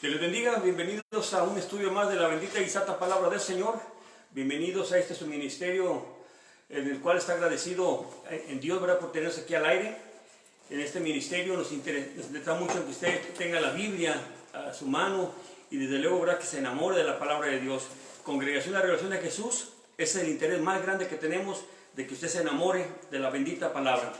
Que les bendiga, bienvenidos a un estudio más de la bendita y santa palabra del Señor. Bienvenidos a este su ministerio, en el cual está agradecido en Dios, ¿verdad?, por tenernos aquí al aire. En este ministerio nos interesa mucho que usted tenga la Biblia a su mano y desde luego, ¿verdad?, que se enamore de la palabra de Dios. Congregación de la Revelación de Jesús, ese es el interés más grande que tenemos, de que usted se enamore de la bendita palabra.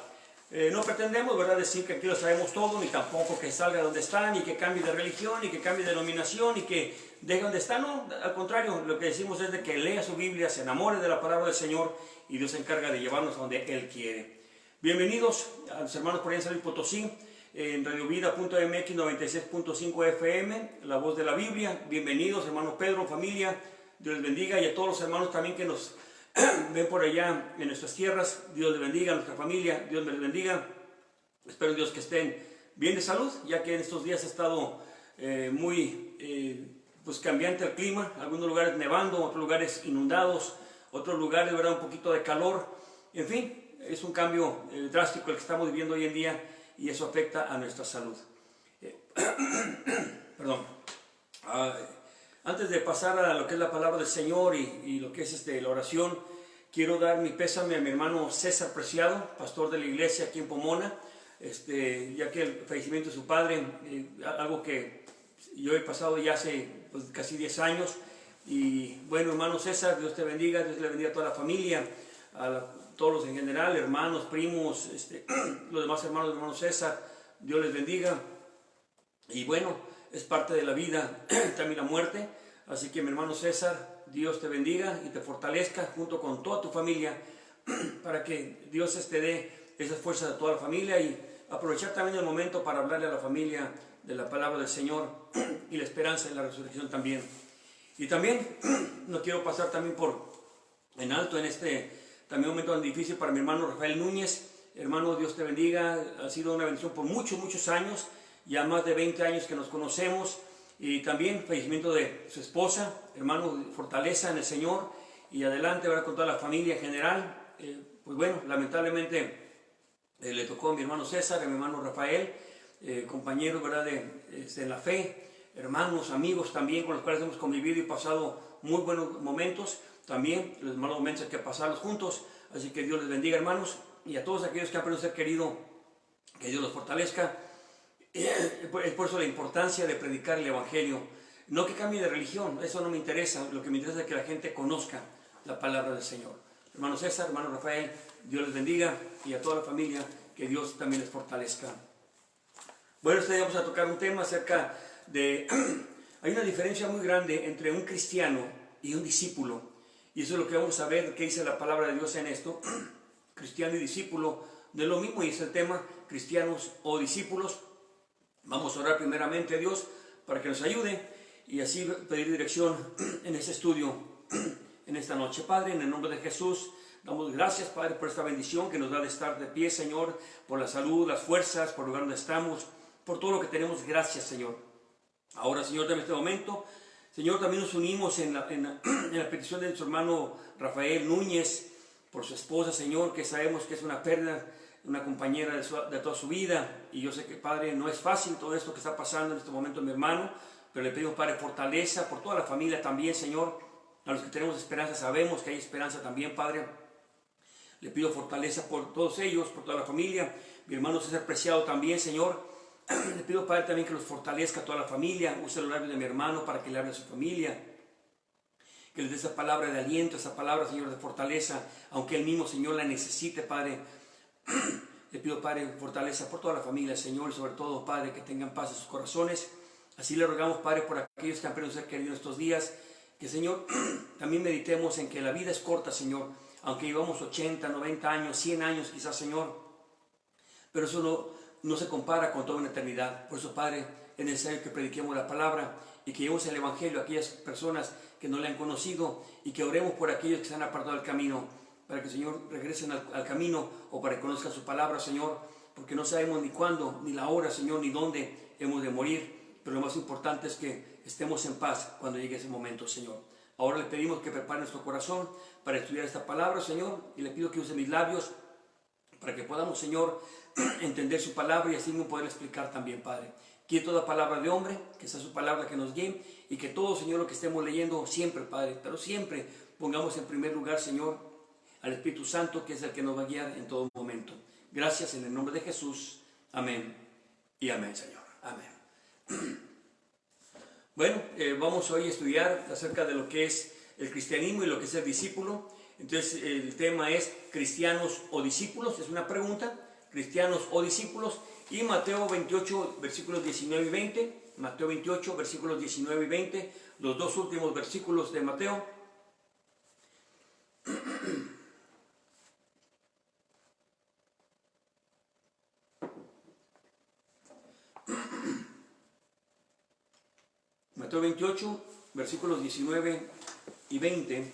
No pretendemos, ¿verdad?, decir que aquí lo sabemos todo, ni tampoco que salga donde está, ni que cambie de religión, ni que cambie de denominación, ni que deje donde está. No, al contrario, lo que decimos es de que lea su Biblia, se enamore de la palabra del Señor y Dios se encarga de llevarnos a donde Él quiere. Bienvenidos a los hermanos por ahí en San Luis Potosí, en radiovida.mx 96.5 FM, la voz de la Biblia. Bienvenidos, hermano Pedro, familia, Dios les bendiga, y a todos los hermanos también que nos ven por allá en nuestras tierras. Dios les bendiga, a nuestra familia, Dios les bendiga. Espero Dios que estén bien de salud, ya que en estos días ha estado muy pues cambiante el clima, algunos lugares nevando, otros lugares inundados, otros lugares, ¿verdad?, un poquito de calor. En fin, es un cambio drástico el que estamos viviendo hoy en día y eso afecta a nuestra salud. Perdón. Antes de pasar a lo que es la palabra del Señor y lo que es la oración, quiero dar mi pésame a mi hermano César Preciado, pastor de la iglesia aquí en Pomona, ya que el fallecimiento de su padre, algo que yo he pasado ya hace pues, casi 10 años. Y bueno, hermano César, Dios te bendiga, Dios le bendiga a toda la familia, todos los en general, hermanos, primos, los demás hermanos del hermano César, Dios les bendiga. Y bueno, es parte de la vida también la muerte, así que mi hermano César, Dios te bendiga y te fortalezca junto con toda tu familia para que Dios te dé esas fuerzas a toda la familia, y aprovechar también el momento para hablarle a la familia de la palabra del Señor y la esperanza de la resurrección también. Y también no quiero pasar también en alto en también momento tan difícil para mi hermano Rafael Núñez. Hermano, Dios te bendiga, ha sido una bendición por muchos años, ya más de 20 años que nos conocemos, y también fallecimiento de su esposa. Hermano, fortaleza en el Señor y adelante, ¿verdad?, con toda la familia en general. Pues bueno, lamentablemente le tocó a mi hermano César, a mi hermano Rafael, compañeros, ¿verdad?, en la fe, hermanos, amigos también con los cuales hemos convivido y pasado muy buenos momentos, también los malos momentos hay que pasarlos juntos. Así que Dios les bendiga, hermanos, y a todos aquellos que han perdido ser querido, que Dios los fortalezca. Es por eso la importancia de predicar el Evangelio. No que cambie de religión, eso no me interesa. Lo que me interesa es que la gente conozca la palabra del Señor. Hermano César, hermano Rafael, Dios les bendiga, y a toda la familia, que Dios también les fortalezca. Bueno, este día vamos a tocar un tema acerca de... Hay una diferencia muy grande entre un cristiano y un discípulo, y eso es lo que vamos a ver, qué dice la palabra de Dios en esto. Cristiano y discípulo no es lo mismo, y es el tema, cristianos o discípulos. Vamos a orar primeramente a Dios para que nos ayude y así pedir dirección en este estudio en esta noche. Padre, en el nombre de Jesús, damos gracias, Padre, por esta bendición que nos da de estar de pie, Señor, por la salud, las fuerzas, por el lugar donde estamos, por todo lo que tenemos. Gracias, Señor. Ahora, Señor, en este momento, Señor, también nos unimos en la petición de nuestro hermano Rafael Núñez, por su esposa, Señor, que sabemos que es una pérdida, una compañera de toda su vida, y yo sé que, Padre, no es fácil todo esto que está pasando en este momento, mi hermano, pero le pedimos, Padre, fortaleza por toda la familia también, Señor. A los que tenemos esperanza, sabemos que hay esperanza también, Padre. Le pido fortaleza por todos ellos, por toda la familia. Mi hermano César Preciado también, Señor. Le pido, Padre, también que los fortalezca a toda la familia. Use los labios de mi hermano para que le hable a su familia, que les dé esa palabra de aliento, esa palabra, Señor, de fortaleza, aunque él mismo, Señor, la necesite, Padre. Le pido, Padre, fortaleza por toda la familia, Señor, y sobre todo, Padre, que tengan paz en sus corazones. Así le rogamos, Padre, por aquellos que han perdido ser queridos estos días, que, Señor, también meditemos en que la vida es corta, Señor, aunque llevamos 80, 90 años, 100 años quizás, Señor, pero eso no se compara con toda una eternidad. Por eso, Padre, es necesario que prediquemos la palabra y que llevemos el Evangelio a aquellas personas que no le han conocido, y que oremos por aquellos que se han apartado del camino, para que, Señor, regresen al camino, o para que conozcan su palabra, Señor, porque no sabemos ni cuándo, ni la hora, Señor, ni dónde hemos de morir, pero lo más importante es que estemos en paz cuando llegue ese momento, Señor. Ahora le pedimos que prepare nuestro corazón para estudiar esta palabra, Señor, y le pido que use mis labios para que podamos, Señor, entender su palabra y así mismo poder explicar también, Padre. Quite toda palabra de hombre, que sea su palabra que nos guíe, y que todo, Señor, lo que estemos leyendo siempre, Padre, pero siempre pongamos en primer lugar, Señor, al Espíritu Santo, que es el que nos va a guiar en todo momento. Gracias en el nombre de Jesús. Amén y amén, Señor. Amén. Bueno, vamos hoy a estudiar acerca de lo que es el cristianismo y lo que es el discípulo. Entonces, el tema es cristianos o discípulos, es una pregunta, cristianos o discípulos. Y Mateo 28, versículos 19 y 20, Mateo 28, versículos 19 y 20, los dos últimos versículos de Mateo. Mateo 28, versículos 19 y 20.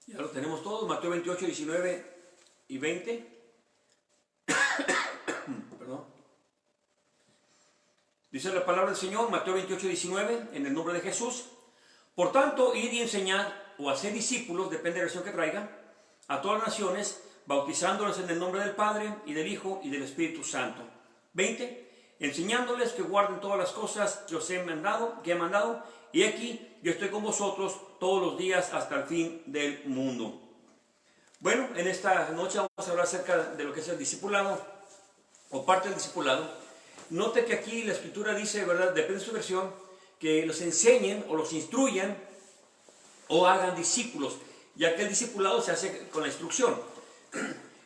Ya lo tenemos todos, Mateo 28, 19 y 20. Perdón. Dice la palabra del Señor, Mateo 28, 19, en el nombre de Jesús. Por tanto, id y enseñad o hacer discípulos, depende de la versión que traiga, a todas las naciones, bautizándolos en el nombre del Padre y del Hijo y del Espíritu Santo. 20. Enseñándoles que guarden todas las cosas que os he mandado, y aquí yo estoy con vosotros todos los días hasta el fin del mundo. Bueno, en esta noche vamos a hablar acerca de lo que es el discipulado, o parte del discipulado. Note que aquí la Escritura dice, ¿verdad?, depende de su versión, que los enseñen o los instruyan o hagan discípulos, ya que el discipulado se hace con la instrucción.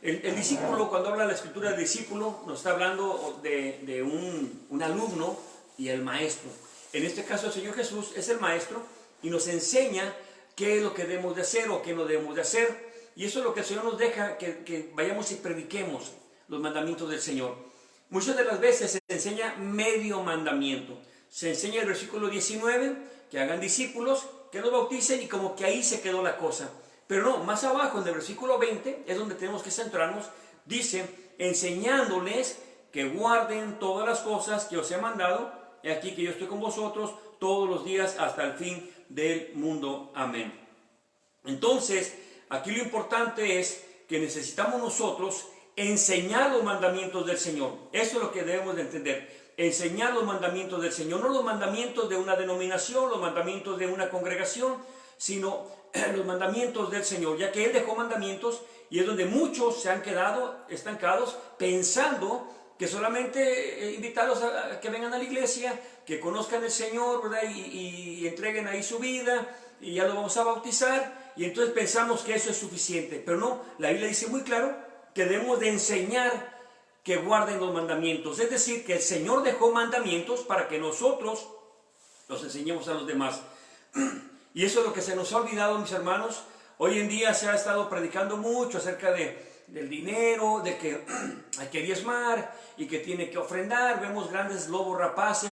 El discípulo, cuando habla la Escritura del discípulo, nos está hablando de un alumno y el maestro. En este caso el Señor Jesús es el maestro y nos enseña qué es lo que debemos de hacer o qué no debemos de hacer. Y eso es lo que el Señor nos deja, que vayamos y prediquemos los mandamientos del Señor. Muchas de las veces se enseña medio mandamiento. Se enseña el versículo 19, que hagan discípulos, que los bauticen, y como que ahí se quedó la cosa. Pero no, más abajo en el versículo 20 es donde tenemos que centrarnos. Dice, enseñándoles que guarden todas las cosas que os he mandado. He aquí que yo estoy con vosotros todos los días hasta el fin del mundo. Amén. Entonces, aquí lo importante es que necesitamos nosotros enseñar los mandamientos del Señor. Eso es lo que debemos de entender. Enseñar los mandamientos del Señor, no los mandamientos de una denominación, los mandamientos de una congregación, sino los mandamientos del Señor, ya que Él dejó mandamientos y es donde muchos se han quedado estancados pensando que solamente invitarlos a que vengan a la iglesia, que conozcan al Señor, ¿verdad?, y entreguen ahí su vida y ya lo vamos a bautizar, y entonces pensamos que eso es suficiente. Pero no, la Biblia dice muy claro que debemos de enseñar que guarden los mandamientos, es decir, que el Señor dejó mandamientos para que nosotros los enseñemos a los demás. Y eso es lo que se nos ha olvidado, mis hermanos. Hoy en día se ha estado predicando mucho acerca del dinero, de que hay que diezmar y que tiene que ofrendar. Vemos grandes lobos rapaces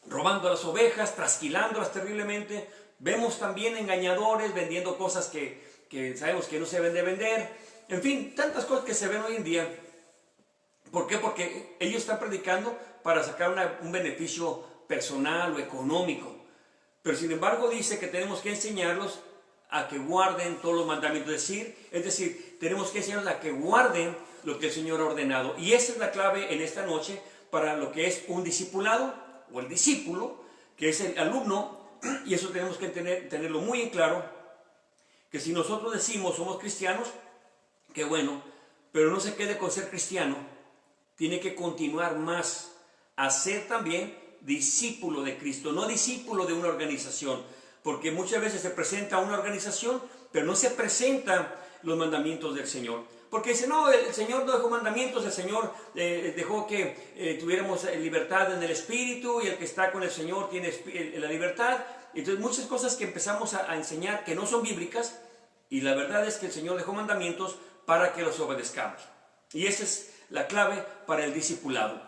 robando a las ovejas, trasquilándolas terriblemente. Vemos también engañadores vendiendo cosas que sabemos que no se deben de vender. En fin, tantas cosas que se ven hoy en día. ¿Por qué? Porque ellos están predicando para sacar un beneficio personal o económico. Pero sin embargo dice que tenemos que enseñarlos a que guarden todos los mandamientos. Es decir, tenemos que enseñarlos a que guarden lo que el Señor ha ordenado. Y esa es la clave en esta noche para lo que es un discipulado o el discípulo, que es el alumno. Y eso tenemos que tenerlo muy en claro, que si nosotros decimos somos cristianos, qué bueno, pero no se quede con ser cristiano, tiene que continuar más a ser también discípulo de Cristo, no discípulo de una organización, porque muchas veces se presenta una organización, pero no se presentan los mandamientos del Señor. Porque dice, no, el Señor no dejó mandamientos, el Señor dejó que tuviéramos libertad en el Espíritu, y el que está con el Señor tiene la libertad. Entonces muchas cosas que empezamos a enseñar que no son bíblicas, y la verdad es que el Señor dejó mandamientos para que los obedezcamos. Y esa es la clave para el discipulado.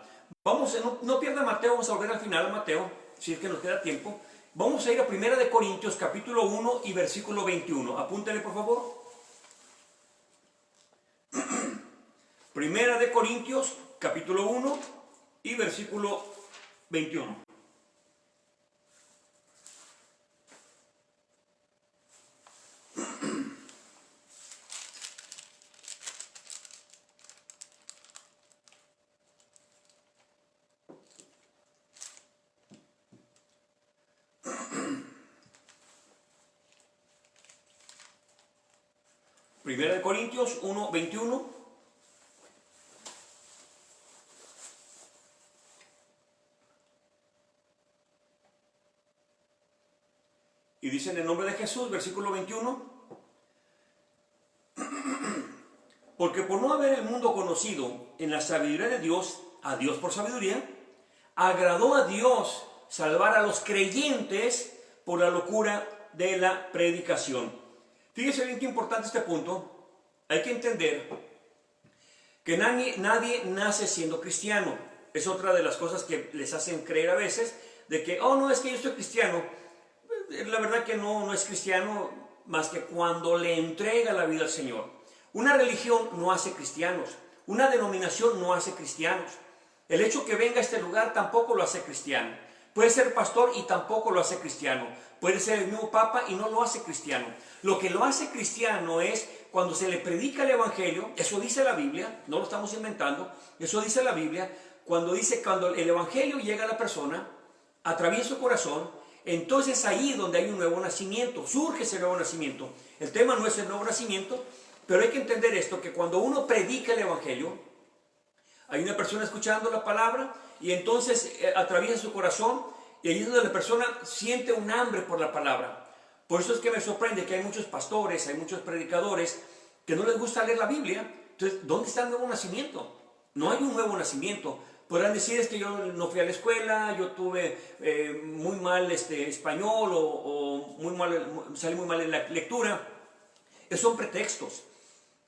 Vamos, no pierda Mateo, vamos a volver al final a Mateo. si es que nos queda tiempo, vamos a ir a 1 Corintios capítulo 1 y versículo 21. Apúntale por favor. 1 Corintios capítulo 1 y versículo 21. Primera de Corintios 1, 21. Y dice en el nombre de Jesús, versículo 21. Porque por no haber el mundo conocido en la sabiduría de Dios, a Dios por sabiduría, agradó a Dios salvar a los creyentes por la locura de la predicación. Fíjese bien qué importante este punto. Hay que entender que nadie nace siendo cristiano. Es otra de las cosas que les hacen creer a veces, de que, oh no, es que yo soy cristiano. La verdad que no es cristiano más que cuando le entrega la vida al Señor. Una religión no hace cristianos. Una denominación no hace cristianos. El hecho que venga a este lugar tampoco lo hace cristiano. Puede ser pastor y tampoco lo hace cristiano. Puede ser el mismo papa y no lo hace cristiano. Lo que lo hace cristiano es cuando se le predica el evangelio. Eso dice la Biblia, no lo estamos inventando. Eso dice la Biblia. Cuando el evangelio llega a la persona, atraviesa su corazón, entonces ahí es donde hay un nuevo nacimiento, surge ese nuevo nacimiento. El tema no es el nuevo nacimiento, pero hay que entender esto, que cuando uno predica el evangelio, hay una persona escuchando la palabra y entonces atraviesa su corazón y ahí es donde la persona siente un hambre por la palabra. Por eso es que me sorprende que hay muchos pastores, hay muchos predicadores que no les gusta leer la Biblia. Entonces, ¿dónde está el nuevo nacimiento? No hay un nuevo nacimiento. Podrán decir es que yo no fui a la escuela, yo tuve muy mal español o salí muy mal en la lectura. Esos son pretextos.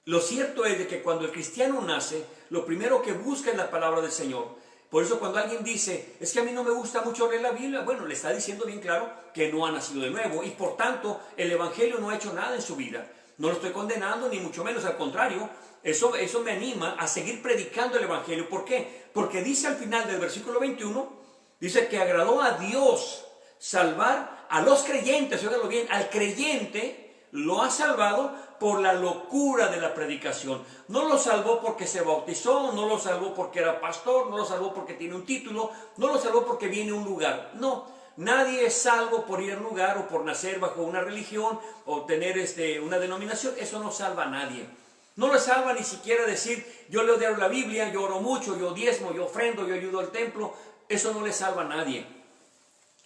Lo cierto es de que cuando el cristiano nace, lo primero que busca es la palabra del Señor. Por eso cuando alguien dice, es que a mí no me gusta mucho leer la Biblia, bueno, le está diciendo bien claro que no ha nacido de nuevo y por tanto el evangelio no ha hecho nada en su vida. No lo estoy condenando ni mucho menos, al contrario, eso me anima a seguir predicando el evangelio. ¿Por qué? Porque dice al final del versículo 21, dice que agradó a Dios salvar a los creyentes, óigalo bien, al creyente lo ha salvado por la locura de la predicación. No lo salvó porque se bautizó, no lo salvó porque era pastor, no lo salvó porque tiene un título, no lo salvó porque viene a un lugar. No, nadie es salvo por ir a un lugar o por nacer bajo una religión o tener una denominación. Eso no salva a nadie. No le salva ni siquiera decir, yo leo diario la Biblia, yo oro mucho, yo diezmo, yo ofrendo, yo ayudo al templo. Eso no le salva a nadie.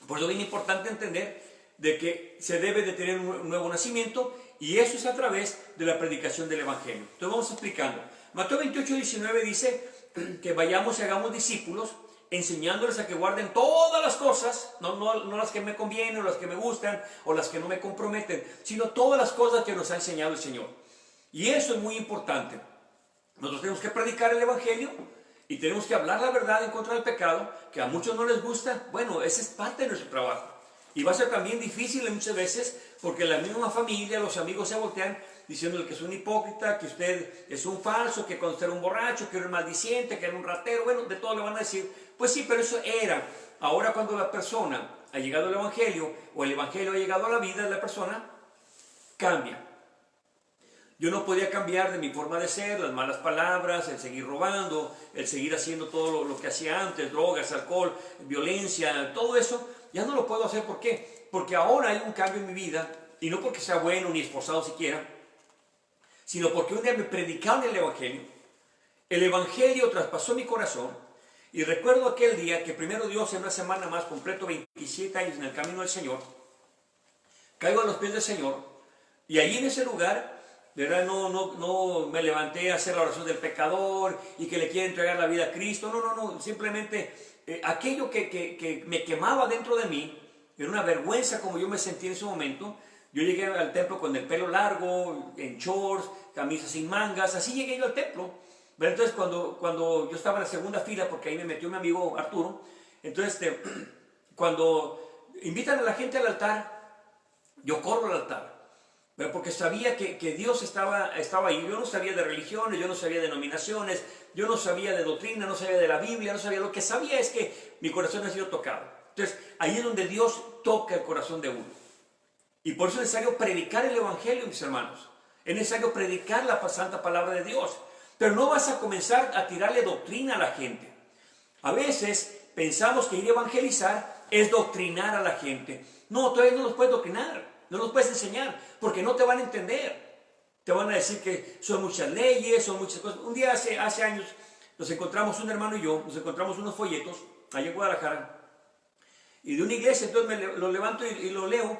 Por eso es bien importante entender de que se debe de tener un nuevo nacimiento y eso es a través de la predicación del evangelio. Entonces vamos explicando. Mateo 28, 19 dice que vayamos y hagamos discípulos enseñándoles a que guarden todas las cosas, no las que me convienen o las que me gustan o las que no me comprometen, sino todas las cosas que nos ha enseñado el Señor. Y eso es muy importante. Nosotros tenemos que predicar el evangelio y tenemos que hablar la verdad en contra del pecado, que a muchos no les gusta. Bueno, ese es parte de nuestro trabajo. Y va a ser también difícil muchas veces porque la misma familia, los amigos se voltean diciéndole que es un hipócrita, que usted es un falso, que cuando usted era un borracho, que era un maldiciente, que era un ratero. Bueno, de todo le van a decir. Pues sí, pero eso era. Ahora cuando la persona ha llegado al evangelio o el evangelio ha llegado a la vida de la persona, cambia. Yo no podía cambiar de mi forma de ser, las malas palabras, el seguir robando, el seguir haciendo todo lo que hacía antes, drogas, alcohol, violencia, todo eso. Ya no lo puedo hacer. ¿Por qué? Porque ahora hay un cambio en mi vida, y no porque sea bueno ni esforzado siquiera, sino porque un día me predicaron el evangelio traspasó mi corazón, y recuerdo aquel día que primero Dios en una semana más, completo 27 años en el camino del Señor, caigo a los pies del Señor, y allí en ese lugar, ¿verdad? No me levanté a hacer la oración del pecador, y que le quiere entregar la vida a Cristo, no, simplemente aquello que me quemaba dentro de mí, era una vergüenza como yo me sentí en ese momento. Yo llegué al templo con el pelo largo, en shorts, camisa sin mangas, así llegué yo al templo. Pero entonces cuando yo estaba en la segunda fila, porque ahí me metió mi amigo Arturo, entonces cuando invitan a la gente al altar, yo corro al altar, ¿verdad? Porque sabía que Dios estaba ahí. Yo no sabía de religiones, yo no sabía de denominaciones, yo no sabía de doctrina, no sabía de la Biblia, no sabía. Lo que sabía es que mi corazón ha sido tocado. Entonces, ahí es donde Dios toca el corazón de uno. Y por eso es necesario predicar el Evangelio, mis hermanos. Es necesario predicar la santa palabra de Dios. Pero no vas a comenzar a tirarle doctrina a la gente. A veces pensamos que ir a evangelizar es doctrinar a la gente. No, todavía no los puedes doctrinar, no los puedes enseñar, porque no te van a entender. Te van a decir que son muchas leyes, son muchas cosas. Un día hace años nos encontramos, un hermano y yo, nos encontramos unos folletos allá en Guadalajara, y de una iglesia. Entonces lo levanto y lo leo,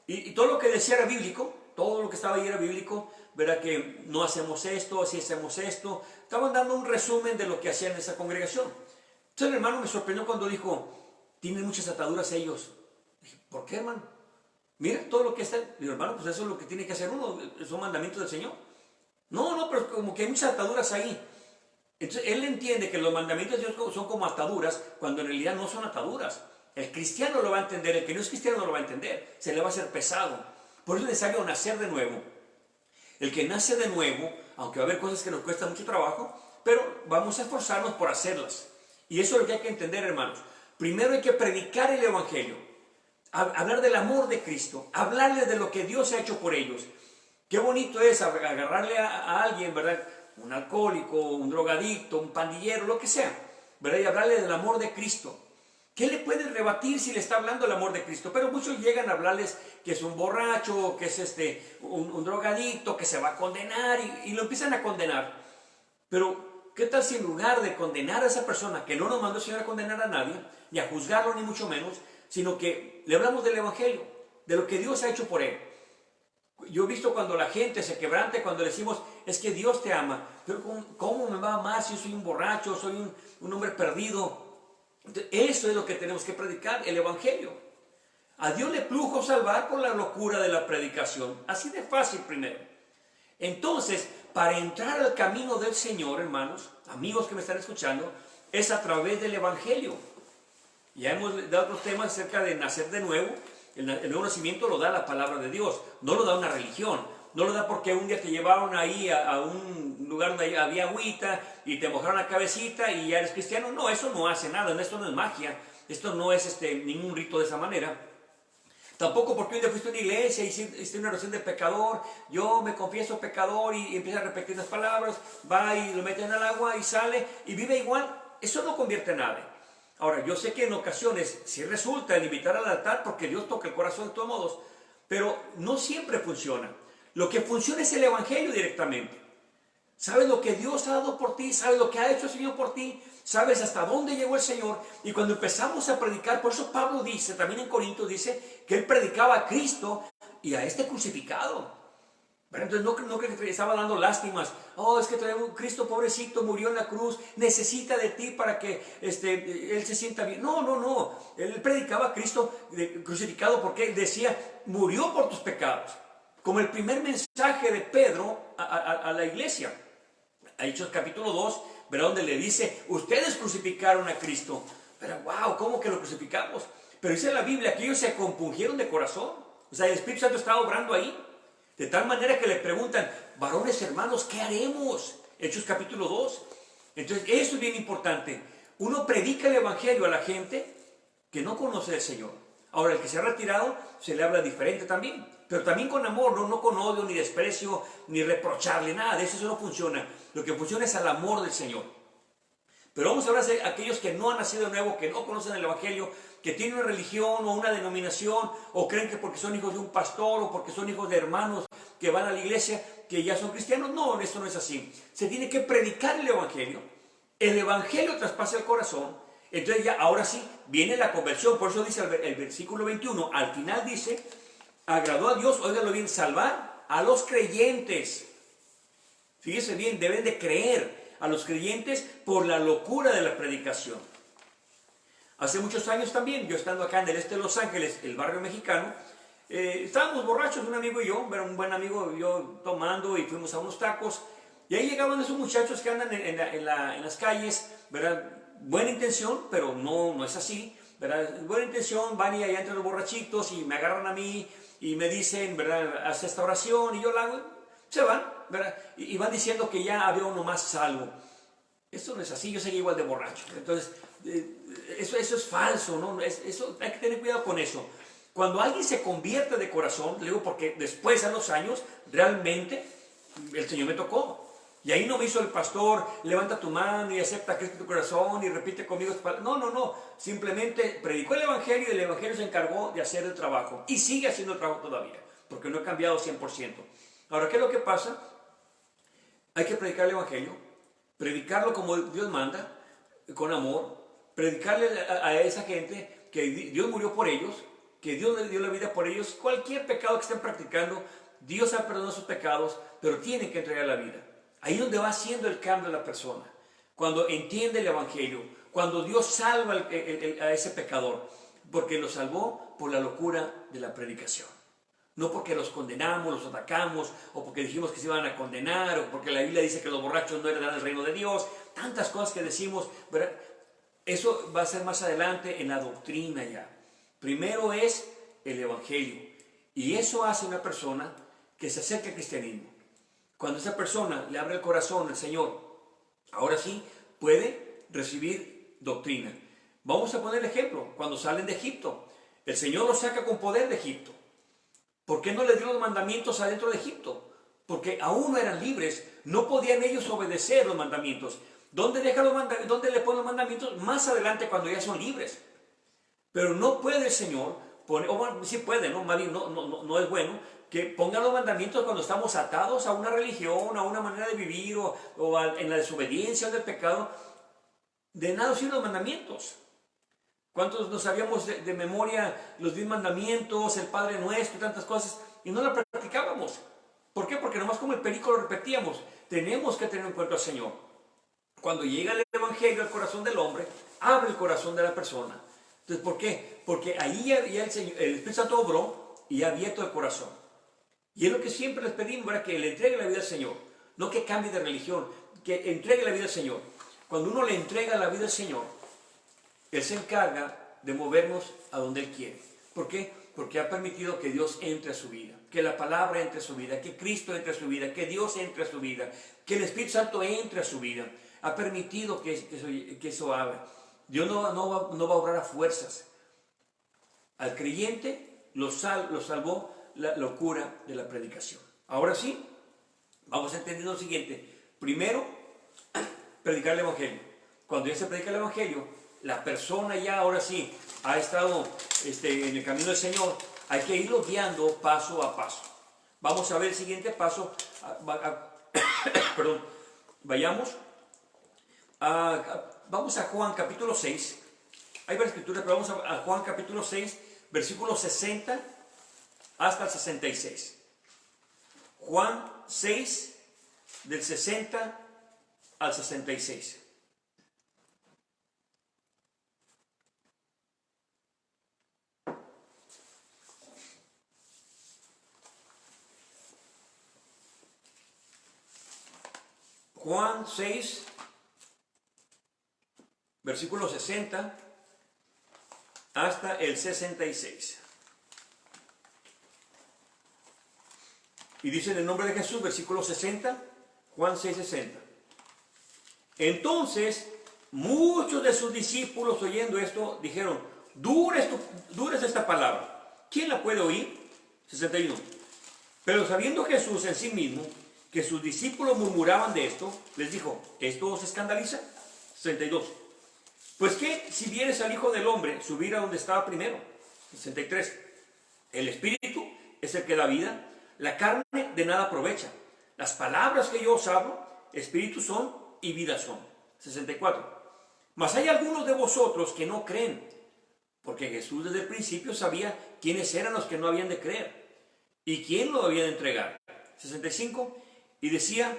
y todo lo que decía era bíblico, todo lo que estaba ahí era bíblico, ¿verdad? Que no hacemos esto, así hacemos esto. Estaban dando un resumen de lo que hacían en esa congregación. Entonces el hermano me sorprendió cuando dijo, tienen muchas ataduras ellos. Dije, ¿por qué, hermano? Mira todo lo que está. Digo, hermano, pues eso es lo que tiene que hacer uno, son mandamientos del Señor. No, pero como que hay muchas ataduras ahí. Entonces él entiende que los mandamientos de Dios son como ataduras, cuando en realidad no son ataduras. El cristiano lo va a entender, el que no es cristiano no lo va a entender, se le va a hacer pesado. Por eso es necesario nacer de nuevo. El que nace de nuevo, aunque va a haber cosas que nos cuestan mucho trabajo, pero vamos a esforzarnos por hacerlas. Y eso es lo que hay que entender, hermanos. Primero hay que predicar el Evangelio, hablar del amor de Cristo, hablarles de lo que Dios ha hecho por ellos. Qué bonito es agarrarle a alguien, ¿verdad? Un alcohólico, un drogadicto, un pandillero, lo que sea, ¿verdad? Y hablarle del amor de Cristo. ¿Qué le puede rebatir si le está hablando del amor de Cristo? Pero muchos llegan a hablarles que es un borracho, que es un drogadicto, que se va a condenar, y lo empiezan a condenar. Pero, ¿qué tal si en lugar de condenar a esa persona, que no nos mandó el Señor a condenar a nadie, ni a juzgarlo ni mucho menos, sino que le hablamos del Evangelio, de lo que Dios ha hecho por él? Yo he visto cuando la gente se quebrante, cuando le decimos, es que Dios te ama, pero ¿cómo me va a amar si yo soy un borracho, soy un hombre perdido? Entonces, eso es lo que tenemos que predicar, el Evangelio. A Dios le plujo salvar por la locura de la predicación. Así de fácil primero. Entonces, para entrar al camino del Señor, hermanos, amigos que me están escuchando, es a través del Evangelio. Ya hemos dado otros temas acerca de nacer de nuevo. El nuevo nacimiento lo da la palabra de Dios, no lo da una religión. No lo da porque un día te llevaron ahí a un lugar donde había agüita y te mojaron la cabecita y ya eres cristiano. No, eso no hace nada, esto no es magia, esto no es ningún rito de esa manera. Tampoco porque un día fuiste a una iglesia y hiciste una oración de pecador, yo me confieso pecador y empieza a repetir las palabras, va y lo mete en el agua y sale y vive igual. Eso no convierte en nada. Ahora, yo sé que en ocasiones sí resulta el invitar al altar porque Dios toca el corazón de todos modos, pero no siempre funciona. Lo que funciona es el Evangelio directamente. Sabes lo que Dios ha dado por ti, sabes lo que ha hecho el Señor por ti, sabes hasta dónde llegó el Señor. Y cuando empezamos a predicar, por eso Pablo dice, también en Corintios dice, que él predicaba a Cristo y a este crucificado. Pero entonces no que estaba dando lástimas. Oh, es que trae un Cristo pobrecito, murió en la cruz, necesita de ti para que él se sienta bien. No. Él predicaba a Cristo crucificado porque él decía, murió por tus pecados. Como el primer mensaje de Pedro a la iglesia. Hechos capítulo 2, ¿verdad? Donde le dice, ustedes crucificaron a Cristo. Pero wow, ¿cómo que lo crucificamos? Pero dice la Biblia que ellos se compungieron de corazón. O sea, el Espíritu Santo estaba obrando ahí. De tal manera que le preguntan, varones hermanos, ¿qué haremos? Hechos capítulo 2. Entonces, eso es bien importante. Uno predica el Evangelio a la gente que no conoce al Señor. Ahora, el que se ha retirado, se le habla diferente también. Pero también con amor, no con odio, ni desprecio, ni reprocharle, nada de eso no funciona. Lo que funciona es al amor del Señor. Pero vamos a hablar de aquellos que no han nacido de nuevo, que no conocen el Evangelio, que tienen una religión o una denominación, o creen que porque son hijos de un pastor, o porque son hijos de hermanos que van a la iglesia, que ya son cristianos. No, esto no es así. Se tiene que predicar el Evangelio. El Evangelio traspasa el corazón. Entonces ya, ahora sí, viene la conversión. Por eso dice el versículo 21, al final dice, agradó a Dios, óigalo bien, salvar a los creyentes. Fíjese bien, deben de creer a los creyentes por la locura de la predicación. Hace muchos años también, yo estando acá en el este de Los Ángeles, el barrio mexicano, estábamos borrachos, un amigo y yo, era un buen amigo, yo tomando, y fuimos a unos tacos, y ahí llegaban esos muchachos que andan en las calles, ¿verdad? Buena intención, pero no es así. ¿verdad? Buena intención, van y allá entre los borrachitos y me agarran a mí y me dicen, ¿verdad? Haz esta oración y yo la hago, se van, ¿verdad? Y van diciendo que ya había uno más salvo. Esto no es así, yo seguí igual de borracho. Entonces, eso es falso, ¿no? Eso, hay que tener cuidado con eso. Cuando alguien se convierte de corazón, le digo porque después a los años, realmente el Señor me tocó. Y ahí no me hizo el pastor, levanta tu mano y acepta a Cristo en tu corazón y repite conmigo. No. Simplemente predicó el Evangelio y el Evangelio se encargó de hacer el trabajo. Y sigue haciendo el trabajo todavía, porque no he cambiado 100%. Ahora, ¿qué es lo que pasa? Hay que predicar el Evangelio, predicarlo como Dios manda, con amor, predicarle a esa gente que Dios murió por ellos, que Dios les dio la vida por ellos. Cualquier pecado que estén practicando, Dios ha perdonado sus pecados, pero tienen que entregar la vida. Ahí es donde va haciendo el cambio de la persona. Cuando entiende el Evangelio, cuando Dios salva a ese pecador, porque lo salvó por la locura de la predicación. No porque los condenamos, los atacamos, o porque dijimos que se iban a condenar, o porque la Biblia dice que los borrachos no heredarán el reino de Dios. Tantas cosas que decimos, ¿verdad? Eso va a ser más adelante en la doctrina ya. Primero es el Evangelio. Y eso hace una persona que se acerca al cristianismo. Cuando esa persona le abre el corazón al Señor, ahora sí puede recibir doctrina. Vamos a poner el ejemplo. Cuando salen de Egipto, el Señor los saca con poder de Egipto. ¿Por qué no les dio los mandamientos adentro de Egipto? Porque aún no eran libres, no podían ellos obedecer los mandamientos. ¿Dónde le pone los mandamientos? Más adelante, cuando ya son libres. Pero no puede el Señor poner, o bueno, sí puede, ¿no? Más bien, no es bueno que ponga los mandamientos cuando estamos atados a una religión, a una manera de vivir, o en la desobediencia o del pecado. De nada sirven los mandamientos. ¿Cuántos nos sabíamos de memoria los 10 mandamientos, el Padre Nuestro y tantas cosas, y no la practicábamos? ¿Por qué? Porque nomás como el perico lo repetíamos. Tenemos que tener en cuenta al Señor. Cuando llega el Evangelio al corazón del hombre, abre el corazón de la persona. Entonces, ¿por qué? Porque ahí ya el Espíritu Santo obró y ha abierto el corazón. Y es lo que siempre les pedimos, ¿verdad? Que le entregue la vida al Señor. No que cambie de religión, que entregue la vida al Señor. Cuando uno le entrega la vida al Señor, Él se encarga de movernos a donde Él quiere. ¿Por qué? Porque ha permitido que Dios entre a su vida, que la palabra entre a su vida, que Cristo entre a su vida, que Dios entre a su vida, que el Espíritu Santo entre a su vida. Ha permitido que eso haga. Dios no va a obrar a fuerzas. Al creyente lo salvó la locura de la predicación. Ahora sí, vamos a entender lo siguiente. Primero, predicar el Evangelio. Cuando ya se predica el Evangelio, la persona ya ahora sí ha estado en el camino del Señor. Hay que irlo guiando paso a paso. Vamos a ver el siguiente paso. Perdón. Vamos a Juan capítulo 6. Hay varias escrituras, pero vamos a Juan capítulo 6, versículos 60 hasta el 66. Juan 6, del 60 al 66. Juan 6, versículo 60 hasta el 66. Y dice en el nombre de Jesús, versículo 60, Juan 6, 60. Entonces, muchos de sus discípulos oyendo esto, dijeron, dura es esta palabra. ¿Quién la puede oír? 61. Pero sabiendo Jesús en sí mismo que sus discípulos murmuraban de esto, les dijo, ¿esto os escandaliza? 62. Pues que si vienes al Hijo del Hombre, subir a donde estaba primero. 63. El Espíritu es el que da vida, la carne de nada aprovecha. Las palabras que yo os hablo, Espíritu son y vida son. 64. Mas hay algunos de vosotros que no creen, porque Jesús desde el principio sabía quiénes eran los que no habían de creer y quién lo había de entregar. 65. Y decía,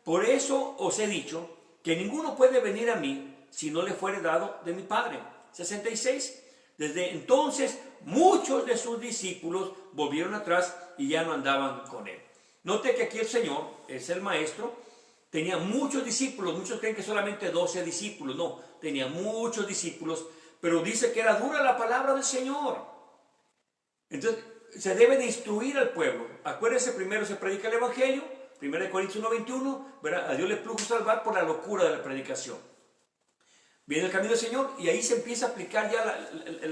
por eso os he dicho que ninguno puede venir a mí si no le fuere dado de mi Padre. 66. Desde entonces muchos de sus discípulos volvieron atrás y ya no andaban con él. Note que aquí el Señor es el maestro. Tenía muchos discípulos. Muchos creen que solamente 12 discípulos. No, tenía muchos discípulos. pero dice que era dura la palabra del Señor. Entonces, se debe de instruir al pueblo. Acuérdense, primero se predica el Evangelio, 1 Corintios 1:21, ¿verdad? A Dios le plugo salvar por la locura de la predicación. Viene el camino del Señor y ahí se empieza a aplicar ya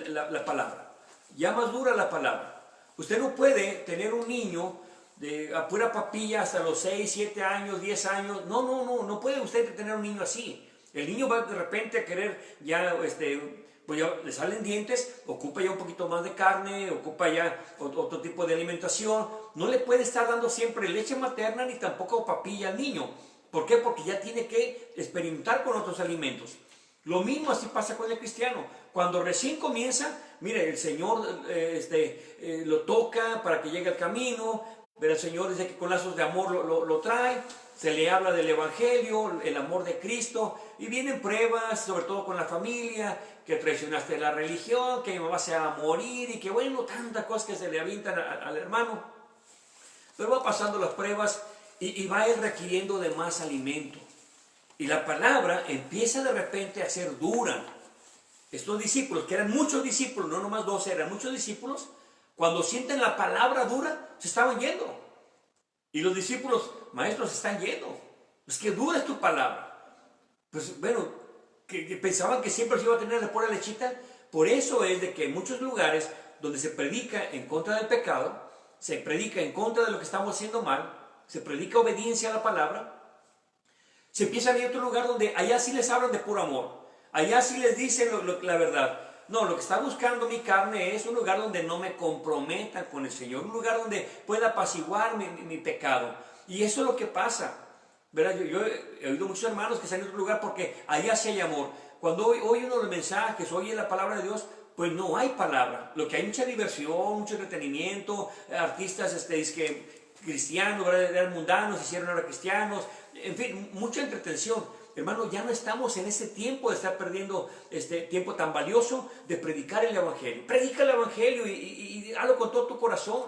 la palabra. Ya más dura la palabra. Usted no puede tener un niño a pura papilla hasta los 6, 7 años, 10 años. No puede usted tener un niño así. El niño va de repente a querer ya, pues ya le salen dientes, ocupa ya un poquito más de carne, ocupa ya otro tipo de alimentación. No le puede estar dando siempre leche materna ni tampoco papilla al niño. ¿Por qué? Porque ya tiene que experimentar con otros alimentos. Lo mismo así pasa con el cristiano. Cuando recién comienza, mire, el Señor lo toca para que llegue al camino, pero el Señor dice que con lazos de amor lo trae, se le habla del Evangelio, el amor de Cristo, y vienen pruebas, sobre todo con la familia, que traicionaste la religión, que mi mamá se va a morir, y que bueno, tantas cosas que se le avientan al hermano. Pero va pasando las pruebas y va a ir requiriendo de más alimento. Y la palabra empieza de repente a ser dura. Estos discípulos, que eran muchos discípulos, no nomás 12, eran muchos discípulos, cuando sienten la palabra dura, se estaban yendo. Y los discípulos, maestros, se están yendo. Es que dura es tu palabra. Pues bueno, que pensaban que siempre se iba a tener de pura lechita. Por eso es de que en muchos lugares donde se predica en contra del pecado, se predica en contra de lo que estamos haciendo mal, se predica obediencia a la palabra, se empieza a ir a otro lugar donde allá sí les hablan de puro amor. Allá sí les dicen la verdad. No, lo que está buscando mi carne es un lugar donde no me comprometan con el Señor. Un lugar donde pueda apaciguar mi pecado. Y eso es lo que pasa. ¿Verdad? Yo he oído muchos hermanos que están en otro lugar porque allá sí hay amor. Cuando oye uno los mensajes, oye la palabra de Dios, pues no hay palabra. Lo que hay mucha diversión, mucho entretenimiento. Artistas cristianos, ¿verdad? Eran mundanos, hicieron ahora cristianos. En fin, mucha entretención. Hermano, ya no estamos en ese tiempo de estar perdiendo este tiempo tan valioso de predicar el Evangelio. Predica el Evangelio y hazlo con todo tu corazón.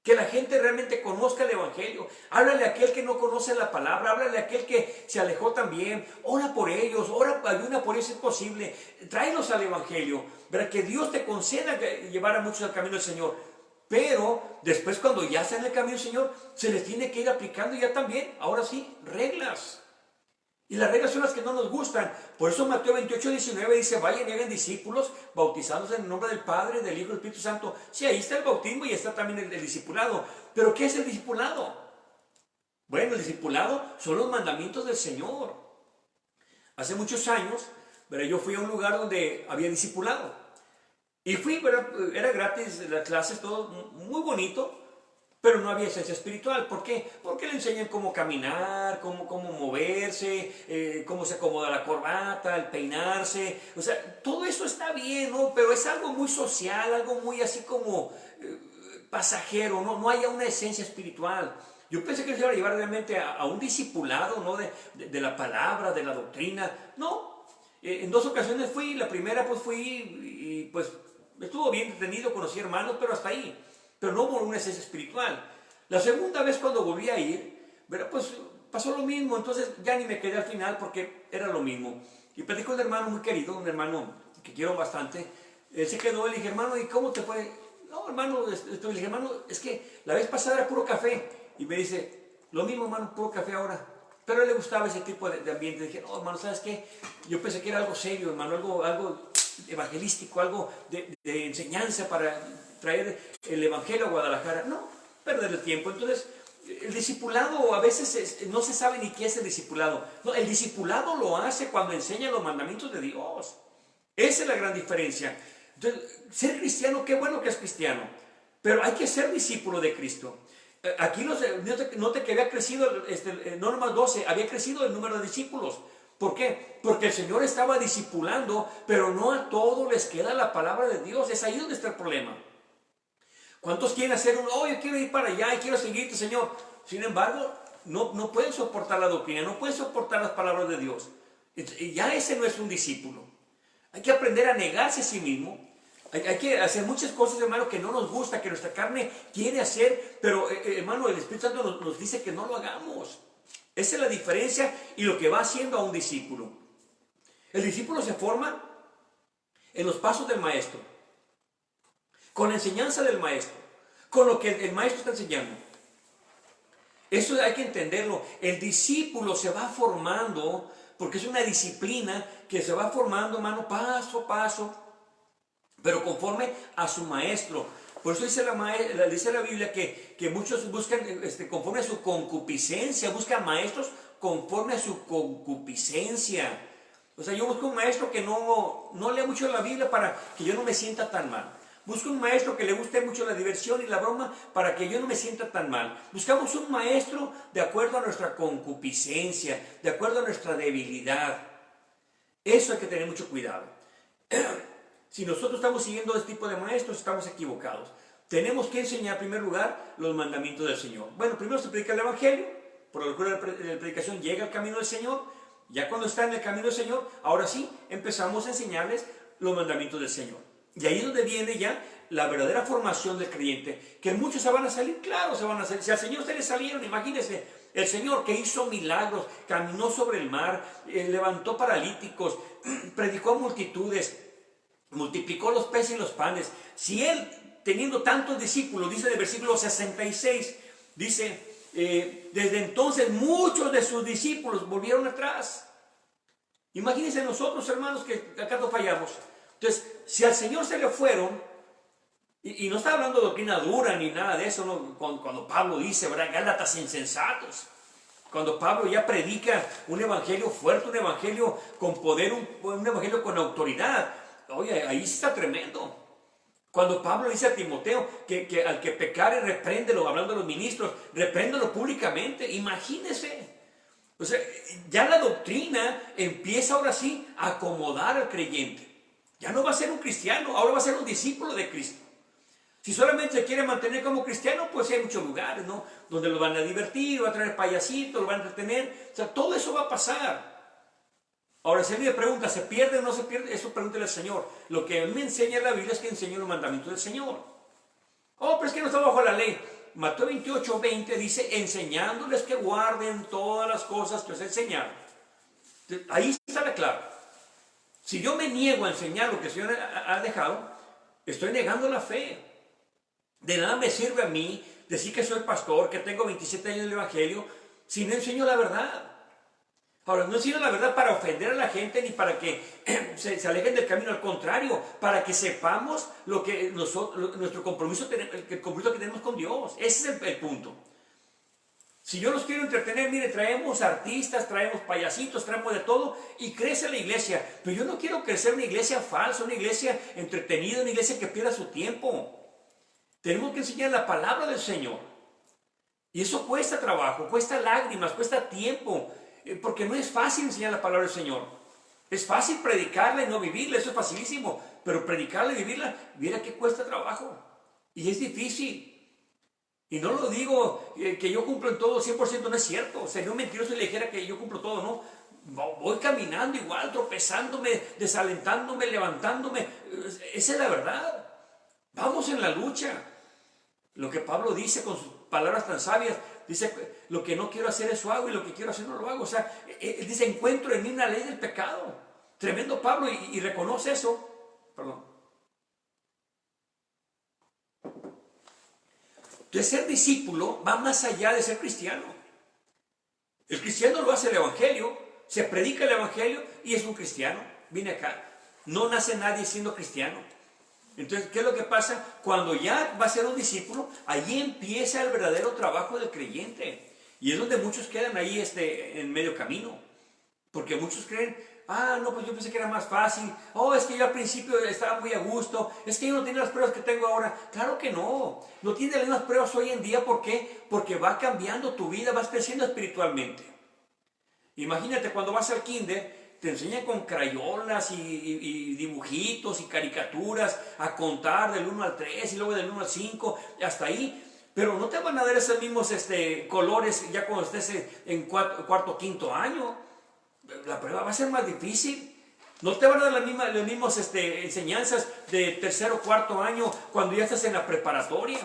Que la gente realmente conozca el Evangelio. Háblale a aquel que no conoce la palabra. Háblale a aquel que se alejó también. Ora por ellos. Ayuna por ellos si es posible. Tráelos al Evangelio. Verá que Dios te conceda llevar a muchos al camino del Señor. Pero después cuando ya están en el camino del Señor, se les tiene que ir aplicando ya también, ahora sí, reglas. Y las reglas son las que no nos gustan. Por eso Mateo 28:19 dice, vayan y hagan discípulos, bautizándose en el nombre del Padre, del Hijo y del Espíritu Santo. Sí, ahí está el bautismo y está también el discipulado. Pero ¿qué es el discipulado? Bueno, el discipulado son los mandamientos del Señor. Hace muchos años, yo fui a un lugar donde había discipulado. Y fui, era gratis las clases, todo muy bonito, pero no había esencia espiritual. ¿Por qué? Porque le enseñan cómo caminar, cómo moverse, cómo se acomoda la corbata, el peinarse. O sea, todo eso está bien, ¿no? Pero es algo muy social, algo muy así como pasajero, ¿no? No hay una esencia espiritual. Yo pensé que les iba a llevar realmente a un discipulado, ¿no? De la palabra, de la doctrina. No. En 2 ocasiones fui, la primera pues fui y pues estuvo bien detenido, conocí hermanos, pero hasta ahí. Pero no hubo una esencia espiritual. La segunda vez cuando volví a ir, pues pasó lo mismo, entonces ya ni me quedé al final porque era lo mismo. Y platicé con un hermano muy querido, un hermano que quiero bastante. Él se quedó, le dije, hermano, ¿y cómo te fue? No, hermano, le dije, hermano, es que la vez pasada era puro café. Y me dice, lo mismo, hermano, puro café ahora. Pero a él le gustaba ese tipo de ambiente. Le dije, no, hermano, ¿sabes qué? Yo pensé que era algo serio, hermano, algo evangelístico, algo de enseñanza para traer el Evangelio a Guadalajara. No, perder el tiempo. Entonces, el discipulado a veces no se sabe ni qué es el discipulado. No, el discipulado lo hace cuando enseña los mandamientos de Dios. Esa es la gran diferencia. Entonces, ser cristiano, qué bueno que es cristiano, pero hay que ser discípulo de Cristo. Aquí note que había crecido, no nomás 12, había crecido el número de discípulos. ¿Por qué? Porque el Señor estaba discipulando, pero no a todos les queda la palabra de Dios. Es ahí donde está el problema. ¿Cuántos quieren hacer yo quiero ir para allá y quiero seguirte, Señor? Sin embargo, no pueden soportar la doctrina, no pueden soportar las palabras de Dios. Y ya ese no es un discípulo. Hay que aprender a negarse a sí mismo. Hay que hacer muchas cosas, hermano, que no nos gusta, que nuestra carne quiere hacer, pero, hermano, el Espíritu Santo nos dice que no lo hagamos. Esa es la diferencia y lo que va haciendo a un discípulo. El discípulo se forma en los pasos del maestro, con la enseñanza del maestro, con lo que el maestro está enseñando. Eso hay que entenderlo. El discípulo se va formando, porque es una disciplina que se va formando, hermano, paso a paso, pero conforme a su maestro. Por eso dice la Biblia que muchos buscan conforme a su concupiscencia, buscan maestros conforme a su concupiscencia. O sea, yo busco un maestro que no lea mucho la Biblia para que yo no me sienta tan mal. Busco un maestro que le guste mucho la diversión y la broma para que yo no me sienta tan mal. Buscamos un maestro de acuerdo a nuestra concupiscencia, de acuerdo a nuestra debilidad. Eso hay que tener mucho cuidado. Si nosotros estamos siguiendo este tipo de maestros, estamos equivocados. Tenemos que enseñar en primer lugar los mandamientos del Señor. Bueno, primero se predica el Evangelio, por la cura de la predicación llega al camino del Señor. Ya cuando está en el camino del Señor, ahora sí empezamos a enseñarles los mandamientos del Señor. Y ahí es donde viene ya la verdadera formación del creyente, que muchos se van a salir, claro, se van a salir. Si al Señor se le salieron, imagínense, el Señor que hizo milagros, caminó sobre el mar, levantó paralíticos, predicó a multitudes, multiplicó los peces y los panes. Si Él, teniendo tantos discípulos, dice en el versículo 66, dice, desde entonces muchos de sus discípulos volvieron atrás. Imagínense nosotros, hermanos, que acá no fallamos. Entonces, si al Señor se le fueron, y no está hablando de doctrina dura ni nada de eso, ¿no? Cuando Pablo dice, ¿verdad? Gálatas insensatos. Cuando Pablo ya predica un evangelio fuerte, un evangelio con poder, un evangelio con autoridad. Oye, ahí está tremendo. Cuando Pablo dice a Timoteo que al que pecare, repréndelo, hablando de los ministros, repréndelo públicamente. Imagínese. O sea, ya la doctrina empieza ahora sí a acomodar al creyente. Ya no va a ser un cristiano, ahora va a ser un discípulo de Cristo. Si solamente se quiere mantener como cristiano, pues hay muchos lugares, ¿no? Donde lo van a divertir, va a traer payasitos, lo van a entretener. O sea, todo eso va a pasar. Ahora, si alguien me pregunta, ¿se pierde o no se pierde? Eso pregúntele al Señor. Lo que a mí me enseña la Biblia es que enseño los mandamientos del Señor. Oh, pero es que no está bajo la ley. Mateo 28:20 dice, enseñándoles que guarden todas las cosas que os he enseñado. Ahí está la clave. Si yo me niego a enseñar lo que el Señor ha dejado, estoy negando la fe. De nada me sirve a mí decir que soy pastor, que tengo 27 años en el Evangelio, si no enseño la verdad. Ahora, no enseño la verdad para ofender a la gente ni para que se alejen del camino, al contrario, para que sepamos lo que nuestro compromiso, el compromiso que tenemos con Dios. Ese es el punto. Si yo los quiero entretener, mire, traemos artistas, traemos payasitos, traemos de todo y crece la iglesia. Pero yo no quiero crecer una iglesia falsa, una iglesia entretenida, una iglesia que pierda su tiempo. Tenemos que enseñar la palabra del Señor. Y eso cuesta trabajo, cuesta lágrimas, cuesta tiempo. Porque no es fácil enseñar la palabra del Señor. Es fácil predicarla y no vivirla, eso es facilísimo. Pero predicarla y vivirla, mira que cuesta trabajo. Y es difícil. Y no lo digo que yo cumplo en todo 100%, no es cierto. Sería un mentiroso si le dijera que yo cumplo todo, no. Voy caminando igual, tropezándome, desalentándome, levantándome. Esa es la verdad. Vamos en la lucha. Lo que Pablo dice con sus palabras tan sabias, dice, lo que no quiero hacer eso hago y lo que quiero hacer no lo hago. O sea, él dice, encuentro en mí una ley del pecado. Tremendo Pablo y reconoce eso. Perdón. Entonces, ser discípulo va más allá de ser cristiano. El cristiano lo hace el Evangelio, se predica el Evangelio y es un cristiano. Viene acá. No nace nadie siendo cristiano. Entonces, ¿qué es lo que pasa? Cuando ya va a ser un discípulo, ahí empieza el verdadero trabajo del creyente. Y es donde muchos quedan ahí en medio camino. Porque muchos creen, no, pues yo pensé que era más fácil. Oh, es que yo al principio estaba muy a gusto. Es que yo no tenía las pruebas que tengo ahora. Claro que no. No tienes las mismas pruebas hoy en día. ¿Por qué? Porque va cambiando tu vida, vas creciendo espiritualmente. Imagínate cuando vas al kinder, te enseñan con crayolas y dibujitos y caricaturas a contar del 1 al 3 y luego del 1 al 5, hasta ahí. Pero no te van a dar esos mismos colores ya cuando estés en cuarto o quinto año. La prueba va a ser más difícil. No te van a dar las mismas enseñanzas de tercero o cuarto año cuando ya estás en la preparatoria.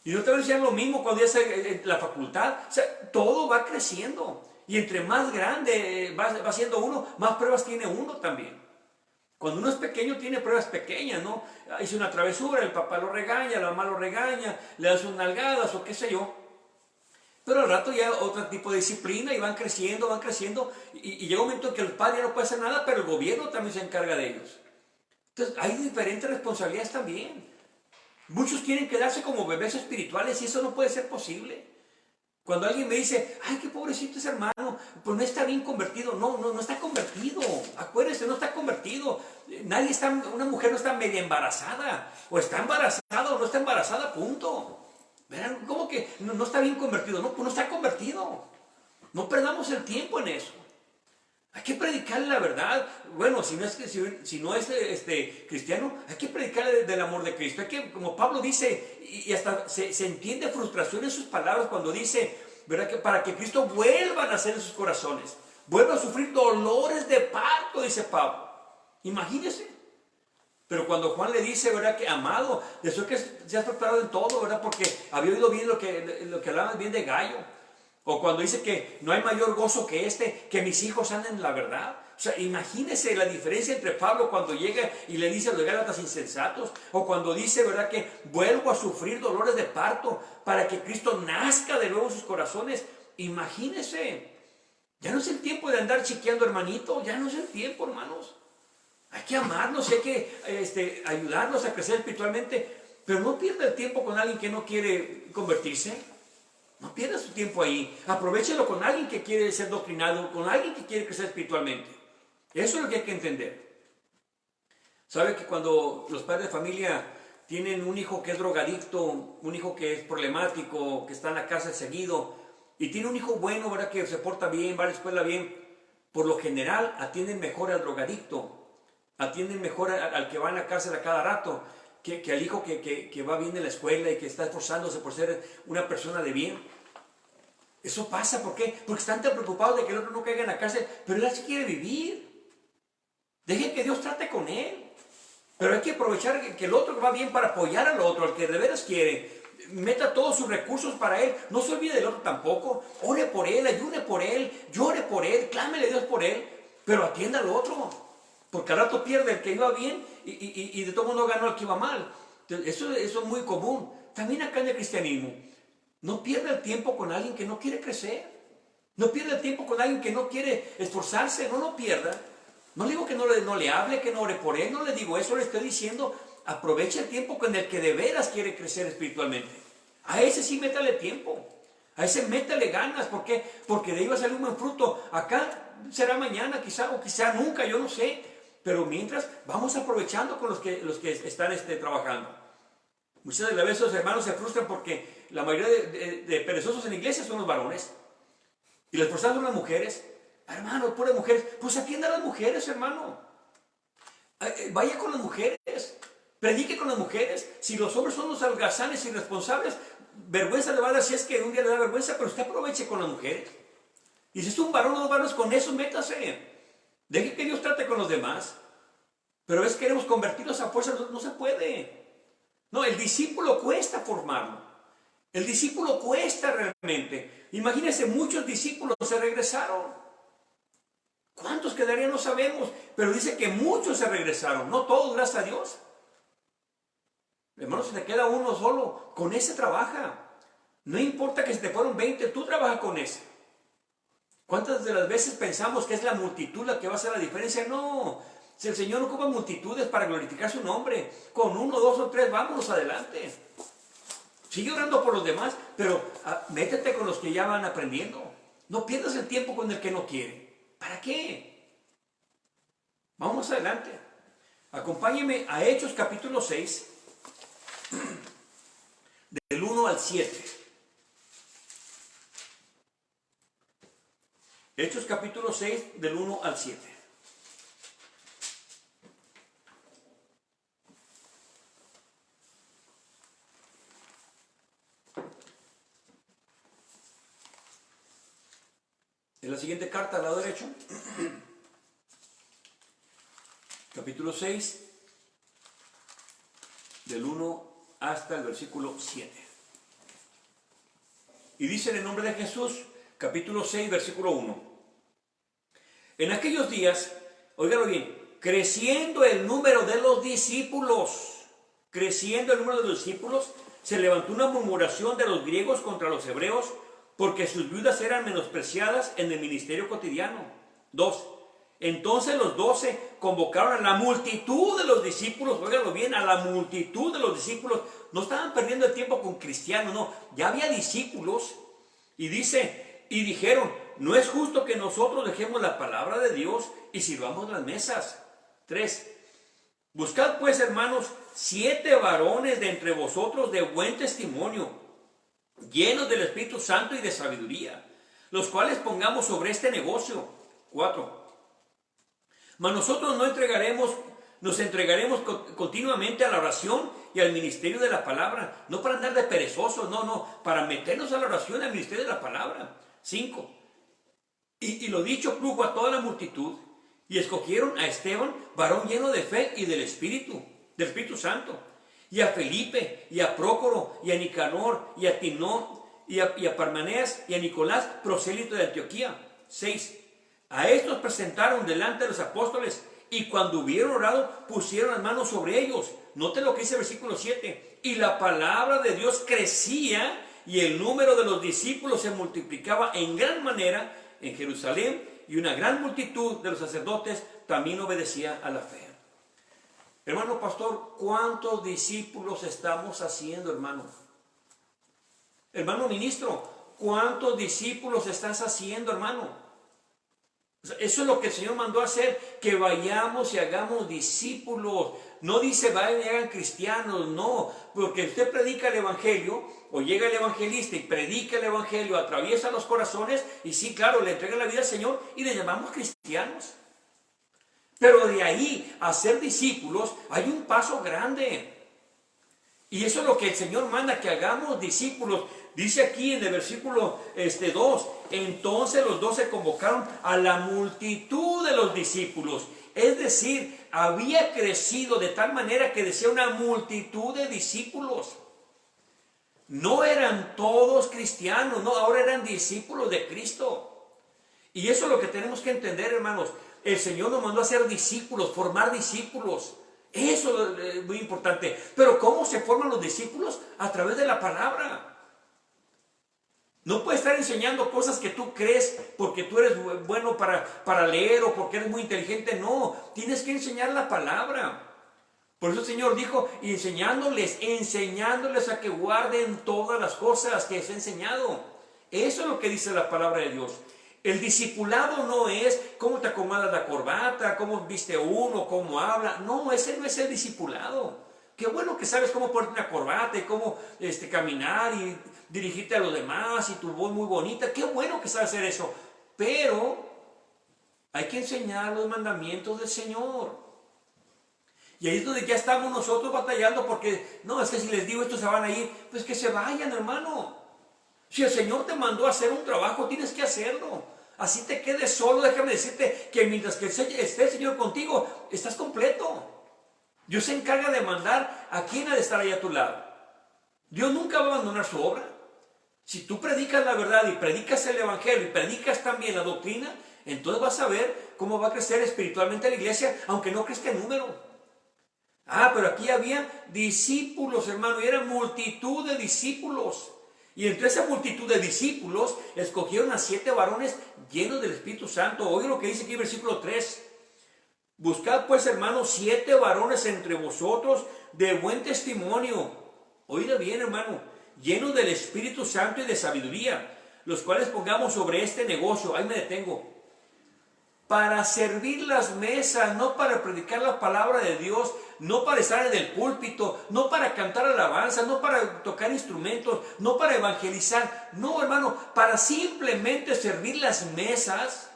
Y no te van a enseñar lo mismo cuando ya estás en la facultad. O sea, todo va creciendo. Y entre más grande va siendo uno, más pruebas tiene uno también. Cuando uno es pequeño tiene pruebas pequeñas, ¿no? Hizo una travesura, el papá lo regaña, la mamá lo regaña, le da sus nalgadas o qué sé yo. Pero al rato ya otro tipo de disciplina y van creciendo y llega un momento en que el padre no puede hacer nada, pero el gobierno también se encarga de ellos. Entonces hay diferentes responsabilidades también. Muchos quieren quedarse como bebés espirituales y eso no puede ser posible. Cuando alguien me dice, ay, qué pobrecito ese hermano, pues no está bien convertido. No está convertido. Acuérdense, no está convertido. Una mujer no está media embarazada. O está embarazada o no está embarazada, punto. ¿Verán? ¿Cómo que no está bien convertido? No, pues no está convertido. No perdamos el tiempo en eso. Hay que predicarle la verdad. Bueno, si no es cristiano, hay que predicarle del amor de Cristo. Hay que, como Pablo dice, y hasta se entiende frustración en sus palabras cuando dice, ¿verdad? Que para que Cristo vuelva a nacer en sus corazones, vuelva a sufrir dolores de parto, dice Pablo. Imagínese. Pero cuando Juan le dice, ¿verdad? Que amado, deseo que seas preparado en todo, ¿verdad? Porque había oído bien lo que hablaban bien de Gallo. O cuando dice que no hay mayor gozo que mis hijos anden en la verdad. O sea, imagínese la diferencia entre Pablo cuando llega y le dice a los Gálatas insensatos. O cuando dice, ¿verdad? Que vuelvo a sufrir dolores de parto para que Cristo nazca de nuevo en sus corazones. Imagínese. Ya no es el tiempo de andar chiqueando, hermanito. Ya no es el tiempo, hermanos. Hay que amarnos, hay que ayudarnos a crecer espiritualmente. Pero no pierda el tiempo con alguien que no quiere convertirse. No pierda su tiempo ahí. Aprovechelo con alguien que quiere ser doctrinado, con alguien que quiere crecer espiritualmente. Eso es lo que hay que entender. ¿Sabe que cuando los padres de familia tienen un hijo que es drogadicto, un hijo que es problemático, que está en la casa seguido, y tiene un hijo bueno, ¿verdad? Que se porta bien, va a la escuela bien, por lo general atienden mejor al drogadicto, atienden mejor al que va a la cárcel a cada rato, que al hijo que va bien en la escuela y que está esforzándose por ser una persona de bien. Eso pasa, ¿por qué? Porque están tan preocupados de que el otro no caiga en la cárcel, pero él sí quiere vivir. Dejen que Dios trate con él. Pero hay que aprovechar que el otro va bien para apoyar al otro, al que de veras quiere. Meta todos sus recursos para él. No se olvide del otro tampoco. Ore por él, ayude por él, llore por él, clámele a Dios por él. Pero atienda al otro. Porque al rato pierde el que iba bien y de todo mundo ganó el que iba mal. Entonces, eso es muy común. También acá en el cristianismo. No pierda el tiempo con alguien que no quiere crecer. No pierda el tiempo con alguien que no quiere esforzarse. No lo pierda. No le digo que no le hable, que no ore por él. No le digo eso. Le estoy diciendo, aprovecha el tiempo con el que de veras quiere crecer espiritualmente. A ese sí métale tiempo. A ese métale ganas. ¿Por qué? Porque de ahí va a salir un buen fruto. Acá será mañana quizá o quizá nunca, yo no sé. Pero mientras vamos aprovechando con los que están trabajando. Muchas de las veces los hermanos se frustran porque la mayoría de perezosos en la iglesia son los varones. Y los esforzados son las mujeres. Hermano, puras mujeres. Pues atienda a las mujeres, hermano. Vaya con las mujeres. Predique con las mujeres. Si los hombres son los algazanes irresponsables, vergüenza le va a dar si es que un día le da vergüenza, pero usted aproveche con las mujeres. Y si es un varón o dos varones, con eso métase. Deje que Dios trate con los demás. Pero a veces queremos convertirlos a fuerza, no se puede. No, el discípulo cuesta formarlo. El discípulo cuesta realmente. Imagínense, muchos discípulos se regresaron. ¿Cuántos quedarían? No sabemos. Pero dice que muchos se regresaron. No todos, gracias a Dios. Hermano, si te queda uno solo, con ese trabaja. No importa que si te fueron 20, tú trabajas con ese. ¿Cuántas de las veces pensamos que es la multitud la que va a hacer la diferencia? No, si el Señor ocupa multitudes para glorificar su nombre, con uno, dos o tres, vámonos adelante. Sigue orando por los demás, pero métete con los que ya van aprendiendo. No pierdas el tiempo con el que no quiere. ¿Para qué? Vamos adelante. Acompáñeme a Hechos capítulo 6, del 1 al 7. Hechos capítulo 6, del 1 al 7. En la siguiente carta al lado derecho, capítulo 6, del 1 hasta el versículo 7. Y dice en el nombre de Jesús, capítulo 6, versículo 1. En aquellos días, óigalo bien, creciendo el número de los discípulos, se levantó una murmuración de los griegos contra los hebreos porque sus viudas eran menospreciadas en el ministerio cotidiano. 2. Entonces los 12 convocaron a la multitud de los discípulos, óiganlo bien, a la multitud de los discípulos. No estaban perdiendo el tiempo con cristianos, no, ya había discípulos. Y dijeron, no es justo que nosotros dejemos la palabra de Dios y sirvamos las mesas. 3. Buscad pues, hermanos, 7 varones de entre vosotros de buen testimonio, llenos del Espíritu Santo y de sabiduría, los cuales pongamos sobre este negocio. 4. Mas nosotros nos entregaremos continuamente a la oración y al ministerio de la palabra, no para andar de perezosos, no, para meternos a la oración y al ministerio de la palabra. 5. Y lo dicho plugo a toda la multitud, y escogieron a Esteban, varón lleno de fe y del Espíritu Santo, y a Felipe, y a Prócoro, y a Nicanor, y a Timón, y a Parmenas, y a Nicolás, prosélito de Antioquía. 6. A estos presentaron delante de los apóstoles, y cuando hubieron orado, pusieron las manos sobre ellos. Note lo que dice el versículo 7. Y la palabra de Dios crecía, y el número de los discípulos se multiplicaba en gran manera en Jerusalén, y una gran multitud de los sacerdotes también obedecía a la fe. Hermano pastor, ¿cuántos discípulos estamos haciendo, hermano? Hermano ministro, ¿cuántos discípulos estás haciendo, hermano? Eso es lo que el Señor mandó a hacer, que vayamos y hagamos discípulos. No dice vayan y hagan cristianos, no, porque usted predica el evangelio, o llega el evangelista y predica el evangelio, atraviesa los corazones, y sí, claro, le entrega la vida al Señor y le llamamos cristianos. Pero de ahí a ser discípulos hay un paso grande. Y eso es lo que el Señor manda, que hagamos discípulos. Dice aquí en el versículo 2, entonces los 12 convocaron a la multitud de los discípulos. Es decir, había crecido de tal manera que decía una multitud de discípulos. No eran todos cristianos, no, ahora eran discípulos de Cristo. Y eso es lo que tenemos que entender, hermanos. El Señor nos mandó a ser discípulos, formar discípulos. Eso es muy importante. Pero ¿cómo se forman los discípulos? A través de la palabra. No puedes estar enseñando cosas que tú crees porque tú eres bueno para leer o porque eres muy inteligente. No, tienes que enseñar la palabra. Por eso el Señor dijo, enseñándoles a que guarden todas las cosas que les he enseñado. Eso es lo que dice la palabra de Dios. El discipulado no es cómo te acomodas la corbata, cómo viste uno, cómo habla. No, ese no es el discipulado. Qué bueno que sabes cómo ponerte una corbata y cómo caminar y dirigirte a los demás y tu voz muy bonita. Qué bueno que sabes hacer eso. Pero hay que enseñar los mandamientos del Señor. Y ahí es donde ya estamos nosotros batallando porque, no, es que si les digo esto se van a ir, pues que se vayan, hermano. Si el Señor te mandó a hacer un trabajo, tienes que hacerlo. Así te quedes solo, déjame decirte que mientras que esté el Señor contigo, estás completo. Dios se encarga de mandar a quien ha de estar ahí a tu lado. Dios nunca va a abandonar su obra. Si tú predicas la verdad y predicas el evangelio y predicas también la doctrina, entonces vas a ver cómo va a crecer espiritualmente la iglesia, aunque no crezca en número. Pero aquí había discípulos, hermano, y era multitud de discípulos. Y entre esa multitud de discípulos escogieron a 7 varones llenos del Espíritu Santo. Oigan lo que dice aquí el versículo 3. Buscad pues, hermanos, 7 varones entre vosotros de buen testimonio. Oiga bien, hermano, llenos del Espíritu Santo y de sabiduría, los cuales pongamos sobre este negocio. Ahí me detengo. Para servir las mesas, no para predicar la palabra de Dios, no para estar en el púlpito, no para cantar alabanza, no para tocar instrumentos, no para evangelizar. No, hermano, para simplemente servir las mesas,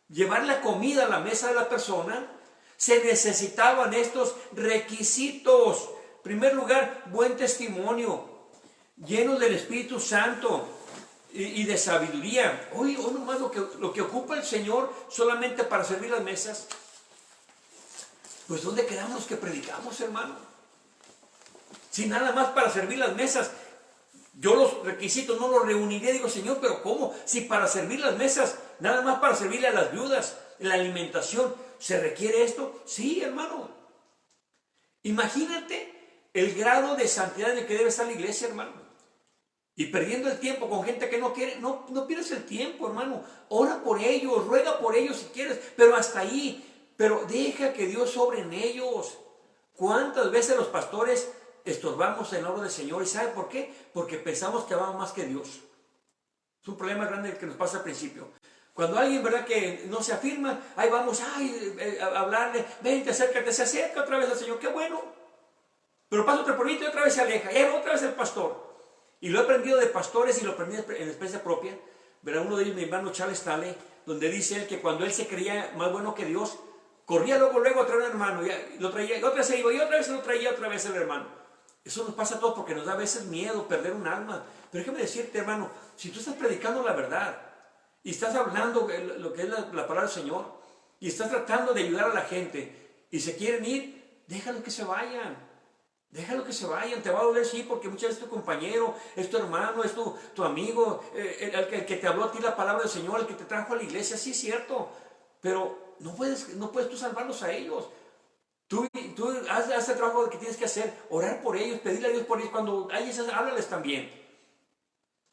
llevar la comida a la mesa de la persona, se necesitaban estos requisitos. En primer lugar, buen testimonio, llenos del Espíritu Santo y de sabiduría. Hoy nomás lo que ocupa el Señor solamente para servir las mesas. Pues ¿dónde quedamos los que predicamos, hermano? Si nada más para servir las mesas. Yo los requisitos no los reuniría. Digo, Señor, pero ¿cómo? Si para servir las mesas, nada más para servirle a las viudas, la alimentación, ¿se requiere esto? Sí, hermano. Imagínate el grado de santidad en el que debe estar la iglesia, hermano. Y perdiendo el tiempo con gente que no quiere, no pierdas el tiempo, hermano. Ora por ellos, ruega por ellos si quieres, pero hasta ahí. Pero deja que Dios sobre en ellos. ¿Cuántas veces los pastores estorbamos en la obra del Señor? ¿Y sabe por qué? Porque pensamos que amamos más que Dios. Es un problema grande el que nos pasa al principio. Cuando alguien, ¿verdad?, que no se afirma, ahí vamos a hablarle, vente, acércate, se acerca otra vez al Señor, qué bueno. Pero pasa otro poquito y otra vez se aleja, y otra vez el pastor. Y lo he aprendido de pastores y lo aprendí en experiencia propia. Verá, uno de ellos, mi hermano Charles Stanley, donde dice él que cuando él se creía más bueno que Dios, corría luego a traer un hermano, y lo traía, y otra vez se iba, y otra vez se lo traía otra vez el hermano. Eso nos pasa a todos porque nos da a veces miedo perder un alma. Pero déjame decirte, hermano, si tú estás predicando la verdad, y estás hablando lo que es la palabra del Señor, y estás tratando de ayudar a la gente, y se quieren ir, déjalo que se vayan. Déjalo que se vayan, te va a doler, sí, porque muchas veces tu compañero, es tu hermano, es tu amigo, el que te habló a ti la palabra del Señor, el que te trajo a la iglesia, sí es cierto, pero no puedes tú salvarlos a ellos. Tú haz el trabajo que tienes que hacer, orar por ellos, pedirle a Dios por ellos, cuando hay esas, háblales también.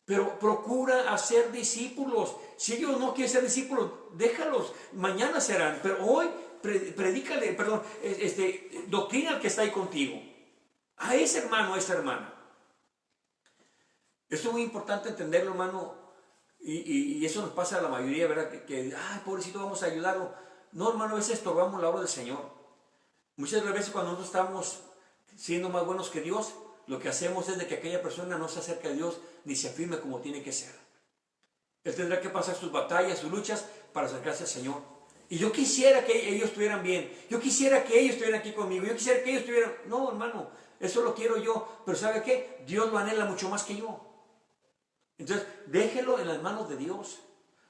Pero procura hacer discípulos. Si ellos no quieren ser discípulos, déjalos, mañana serán, pero hoy predícale, doctrina al que está ahí contigo. A ese hermano, a esa hermana. Esto es muy importante entenderlo, hermano, y eso nos pasa a la mayoría, ¿verdad? Ay, pobrecito, vamos a ayudarlo. No, hermano, a veces estorbamos la obra del Señor. Muchas veces cuando nosotros estamos siendo más buenos que Dios, lo que hacemos es de que aquella persona no se acerque a Dios ni se afirme como tiene que ser. Él tendrá que pasar sus batallas, sus luchas para acercarse al Señor. Y yo quisiera que ellos estuvieran bien. Yo quisiera que ellos estuvieran aquí conmigo. Yo quisiera que ellos estuvieran... No, hermano, eso lo quiero yo. Pero ¿sabe qué? Dios lo anhela mucho más que yo. Entonces, déjelo en las manos de Dios.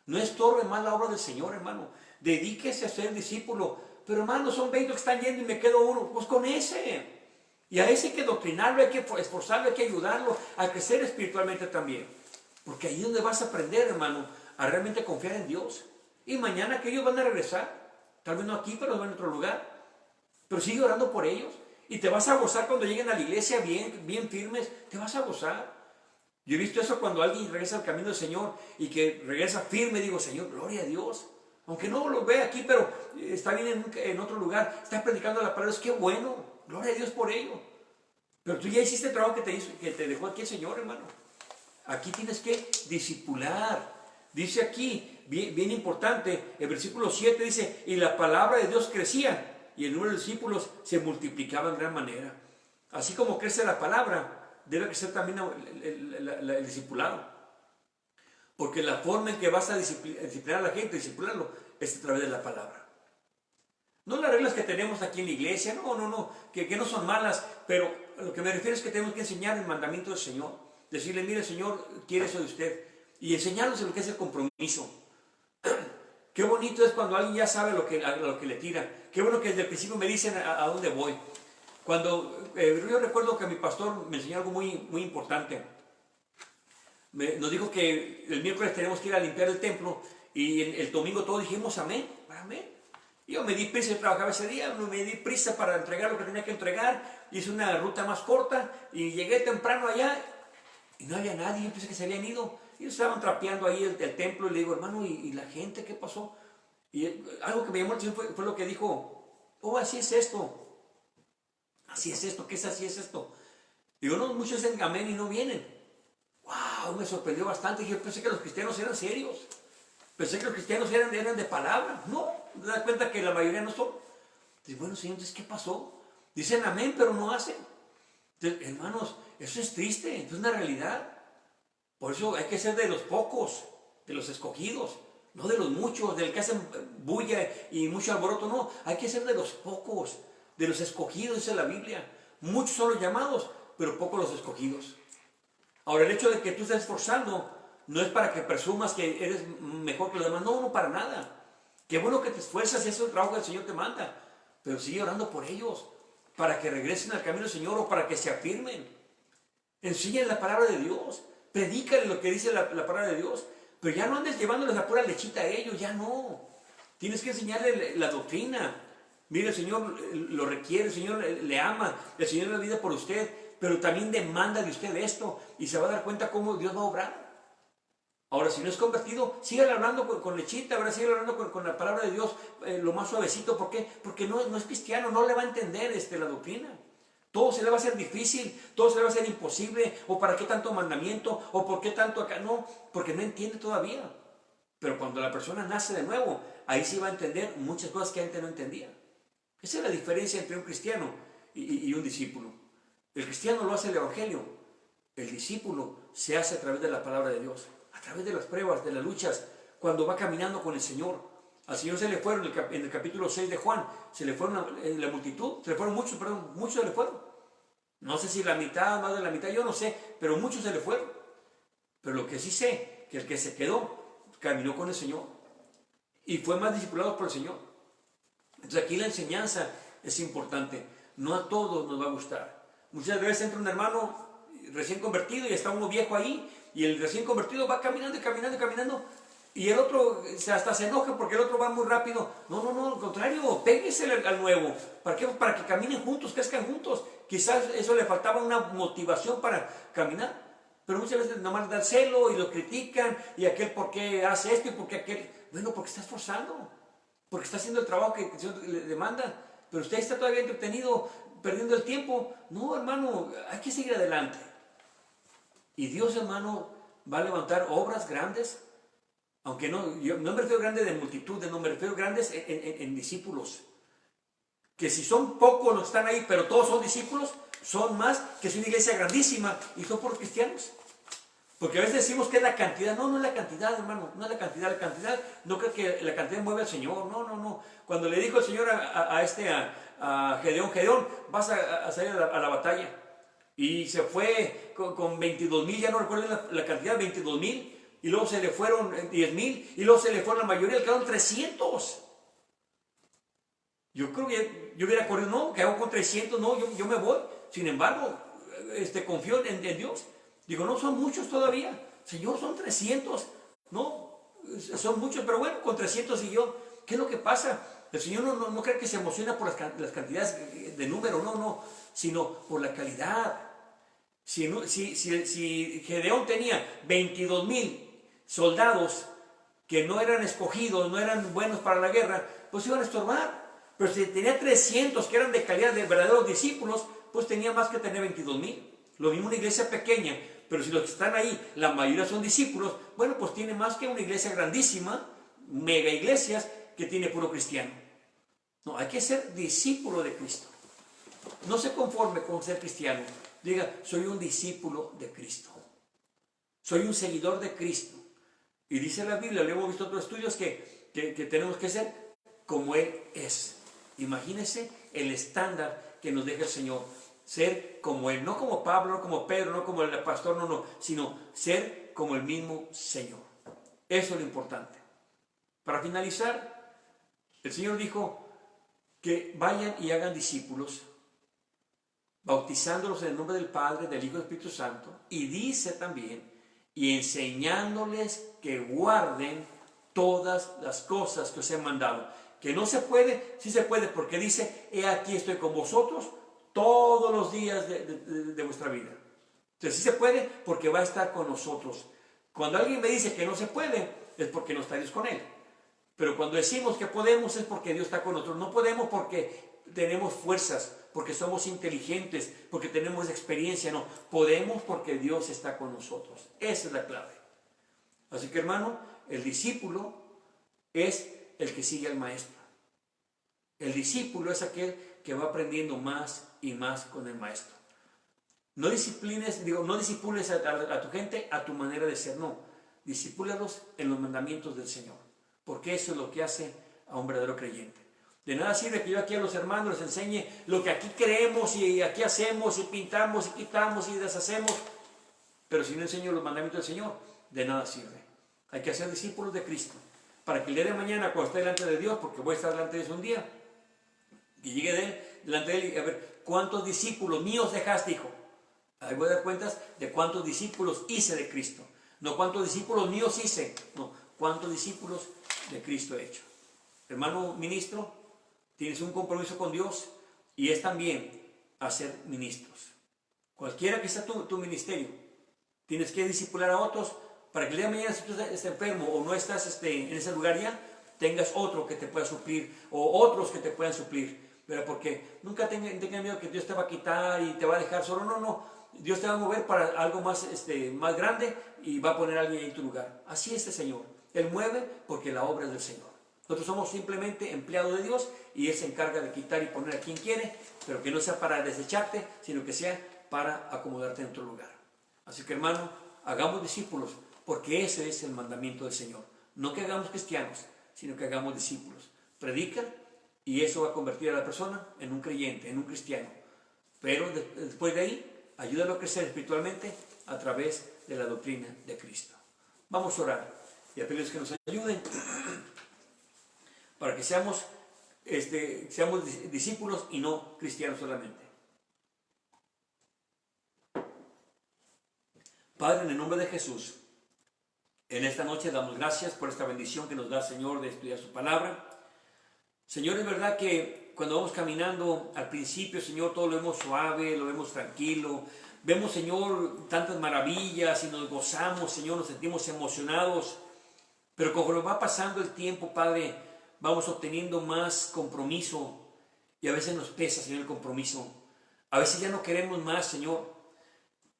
No estorbe más la obra del Señor, hermano. Dedíquese a ser discípulo. Pero, hermano, son 20 que están yendo y me quedo uno. Pues con ese. Y a ese hay que doctrinarlo, hay que esforzarlo, hay que ayudarlo a crecer espiritualmente también. Porque ahí es donde vas a aprender, hermano, a realmente confiar en Dios. Y mañana que ellos van a regresar. Tal vez no aquí, pero en otro lugar. Pero sigue orando por ellos. Y te vas a gozar cuando lleguen a la iglesia bien firmes. Te vas a gozar. Yo he visto eso cuando alguien regresa al camino del Señor y que regresa firme. Digo, Señor, gloria a Dios. Aunque no lo ve aquí, pero está bien en otro lugar. Está predicando la palabra. Es que bueno. Gloria a Dios por ello. Pero tú ya hiciste el trabajo que te dejó aquí el Señor, hermano. Aquí tienes que discipular. Dice aquí, bien importante, el versículo 7 dice, y la palabra de Dios crecía, y el número de discípulos se multiplicaba en gran manera. Así como crece la palabra, debe crecer también el discipulado. Porque la forma en que vas a disciplinar a la gente, discipularlo, es a través de la palabra. No las reglas que tenemos aquí en la iglesia, que no son malas, pero lo que me refiero es que tenemos que enseñar el mandamiento del Señor. Decirle, mire, el Señor quiere eso de usted. Y enseñarles lo que es el compromiso. Qué bonito es cuando alguien ya sabe lo que le tira. Qué bueno que desde el principio me dicen a dónde voy. Cuando yo recuerdo que mi pastor me enseñó algo muy, muy importante. Nos dijo que el miércoles tenemos que ir a limpiar el templo y el domingo todos dijimos amén, amén. Yo me di prisa, yo trabajaba ese día, me di prisa para entregar lo que tenía que entregar, hice una ruta más corta y llegué temprano allá y no había nadie, yo pensé que se habían ido. Y estaban trapeando ahí el templo y le digo, hermano, ¿y la gente qué pasó? Y algo que me llamó la atención fue lo que dijo, oh, así es esto, ¿qué es así es esto? Digo, no, muchos dicen amén y no vienen. Wow, me sorprendió bastante, yo pensé que los cristianos eran serios. Pensé que los cristianos eran de palabra. No, me das cuenta que la mayoría no son. Dice, bueno, Señor, entonces, ¿qué pasó? Dicen amén, pero no hacen. Entonces, hermanos, eso es triste, es una realidad. Por eso hay que ser de los pocos, de los escogidos, no de los muchos, del que hacen bulla y mucho alboroto. No, hay que ser de los pocos, de los escogidos, dice la Biblia. Muchos son los llamados, pero pocos los escogidos. Ahora, el hecho de que tú estés esforzando no es para que presumas que eres mejor que los demás. No, para nada. Qué bueno que te esfuerzas y ese es el trabajo que el Señor te manda. Pero sigue orando por ellos, para que regresen al camino del Señor o para que se afirmen. Enséñale la palabra de Dios. Predícale lo que dice la palabra de Dios. Pero ya no andes llevándoles la pura lechita a ellos, ya no. Tienes que enseñarle la doctrina. Mire, el Señor lo requiere, el Señor le ama, el Señor le da vida por usted, pero también demanda de usted esto y se va a dar cuenta cómo Dios va a obrar. Ahora, si no es convertido, sígale hablando con lechita, ¿verdad? Sígale hablando con la palabra de Dios lo más suavecito. ¿Por qué? Porque no es cristiano, no le va a entender la doctrina. Todo se le va a hacer difícil, todo se le va a hacer imposible, o para qué tanto mandamiento, o por qué tanto acá, no, porque no entiende todavía. Pero cuando la persona nace de nuevo, ahí sí va a entender muchas cosas que antes no entendía. Esa es la diferencia entre un cristiano y un discípulo. El cristiano lo hace el evangelio, el discípulo se hace a través de la palabra de Dios, a través de las pruebas, de las luchas, cuando va caminando con el Señor. Al Señor se le fueron, en el capítulo 6 de Juan, se le fueron la multitud, se le fueron muchos, perdón, muchos se le fueron. No sé si la mitad, más de la mitad, yo no sé, pero muchos se le fueron. Pero lo que sí sé, que el que se quedó, caminó con el Señor y fue más discipulado por el Señor. Entonces aquí la enseñanza es importante. No a todos nos va a gustar. Muchas veces entra un hermano recién convertido y está uno viejo ahí, y el recién convertido va caminando y caminando y caminando, y el otro hasta se enoja porque el otro va muy rápido. No, al contrario, péguese al nuevo. ¿Para qué? Para que caminen juntos, crezcan juntos. Quizás eso le faltaba una motivación para caminar. Pero muchas veces nomás da celo y lo critican, y aquel por qué hace esto y por qué aquel. Bueno, porque está esforzando, porque está haciendo el trabajo que el Señor le demanda. Pero usted está todavía entretenido, perdiendo el tiempo. No, hermano, hay que seguir adelante. Y Dios, hermano, va a levantar obras grandes. Aunque no, yo no me refiero grande de multitud, no me refiero grandes en discípulos. Que si son pocos los que están ahí, pero todos son discípulos, son más que si una iglesia grandísima y son por cristianos. Porque a veces decimos que es la cantidad. No, no es la cantidad, hermano, no es la cantidad. La cantidad, no creo que la cantidad mueve al Señor, no. Cuando le dijo el Señor a Gedeón, vas a salir a la batalla. Y se fue con 22,000, ya no recuerdo la cantidad, 22,000. Y luego se le fueron 10,000, y luego se le fueron la mayoría, le quedaron 300. Yo creo que yo hubiera corrido, no, que hago con 300, no, yo me voy. Sin embargo, confío en Dios. Digo, no, son muchos todavía. Señor, son 300. No, son muchos, pero bueno, con 300 y yo. ¿Qué es lo que pasa? El Señor no cree que se emociona por las cantidades de número, no, sino por la calidad. Si Gedeón tenía 22,000 soldados que no eran escogidos, no eran buenos para la guerra, pues iban a estorbar. Pero si tenía 300 que eran de calidad de verdaderos discípulos, pues tenía más que tener 22,000. Lo mismo una iglesia pequeña, pero si los que están ahí, la mayoría son discípulos, bueno, pues tiene más que una iglesia grandísima, mega iglesias, que tiene puro cristiano. No, hay que ser discípulo de Cristo. No se conforme con ser cristiano. Diga, soy un discípulo de Cristo. Soy un seguidor de Cristo. Y dice la Biblia, le hemos visto otros estudios que tenemos que ser como Él es. Imagínese el estándar que nos deja el Señor. Ser como Él, no como Pablo, no como Pedro, no como el pastor, no, sino ser como el mismo Señor. Eso es lo importante. Para finalizar, el Señor dijo que vayan y hagan discípulos, bautizándolos en el nombre del Padre, del Hijo y del Espíritu Santo, y dice también, y enseñándoles que guarden todas las cosas que os he mandado. Que no se puede, sí se puede, porque dice, he aquí estoy con vosotros todos los días de vuestra vida. Entonces sí se puede, porque va a estar con nosotros. Cuando alguien me dice que no se puede, es porque no está Dios con él. Pero cuando decimos que podemos, es porque Dios está con nosotros. No podemos porque tenemos fuerzas, porque somos inteligentes, porque tenemos experiencia, no. Podemos porque Dios está con nosotros. Esa es la clave. Así que, hermano, el discípulo es el que sigue al maestro. El discípulo es aquel que va aprendiendo más y más con el maestro. No discipules a tu gente a tu manera de ser, no. Discipúlalos en los mandamientos del Señor, porque eso es lo que hace a un verdadero creyente. De nada sirve que yo aquí a los hermanos les enseñe lo que aquí creemos y aquí hacemos y pintamos y quitamos y deshacemos, pero si no enseño los mandamientos del Señor, de nada sirve. Hay que hacer discípulos de Cristo, para que el día de mañana, cuando esté delante de Dios, porque voy a estar delante de Dios un día, y llegue delante de Él y a ver, ¿cuántos discípulos míos dejaste, hijo? Ahí voy a dar cuentas de cuántos discípulos hice de Cristo. No cuántos discípulos míos hice, no, cuántos discípulos de Cristo he hecho. Hermano ministro, tienes un compromiso con Dios y es también hacer ministros. Cualquiera que sea tu ministerio, tienes que discipular a otros para que el día de mañana, si tú estás enfermo o no estás en ese lugar ya, tengas otro que te pueda suplir o otros que te puedan suplir. ¿Verdad? Porque nunca tengan miedo que Dios te va a quitar y te va a dejar solo. No, no. Dios te va a mover para algo más, más grande y va a poner a alguien en tu lugar. Así es el Señor. Él mueve porque la obra es del Señor. Nosotros somos simplemente empleados de Dios y Él se encarga de quitar y poner a quien quiere, pero que no sea para desecharte, sino que sea para acomodarte en otro lugar. Así que, hermano, hagamos discípulos, porque ese es el mandamiento del Señor. No que hagamos cristianos, sino que hagamos discípulos. Predica y eso va a convertir a la persona en un creyente, en un cristiano. Pero después de ahí, ayúdalo a crecer espiritualmente a través de la doctrina de Cristo. Vamos a orar y a pedirles que nos ayuden para que seamos discípulos y no cristianos solamente. Padre, en el nombre de Jesús, en esta noche damos gracias por esta bendición que nos da, Señor, de estudiar su palabra. Señor, es verdad que cuando vamos caminando al principio, Señor, todo lo vemos suave, lo vemos tranquilo. Vemos, Señor, tantas maravillas y nos gozamos, Señor, nos sentimos emocionados. Pero conforme va pasando el tiempo, Padre, vamos obteniendo más compromiso y a veces nos pesa, Señor, el compromiso. A veces ya no queremos más, Señor.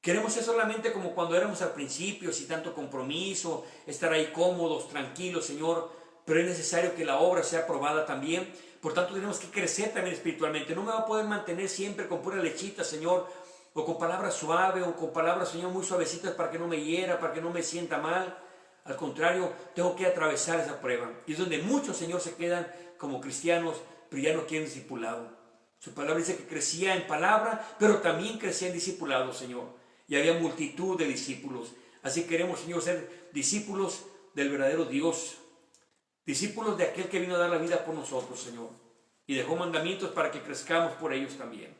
Queremos ser solamente como cuando éramos al principio, sin tanto compromiso, estar ahí cómodos, tranquilos, Señor, pero es necesario que la obra sea aprobada también. Por tanto, tenemos que crecer también espiritualmente. No me va a poder mantener siempre con pura lechita, Señor, o con palabras suaves, o con palabras, Señor, muy suavecitas para que no me hiera, para que no me sienta mal. Al contrario, tengo que atravesar esa prueba. Y es donde muchos, Señor, se quedan como cristianos, pero ya no quieren discipulado. Su palabra dice que crecía en palabra, pero también crecía en discipulado, Señor. Y había multitud de discípulos. Así queremos, Señor, ser discípulos del verdadero Dios. Discípulos de aquel que vino a dar la vida por nosotros, Señor. Y dejó mandamientos para que crezcamos por ellos también.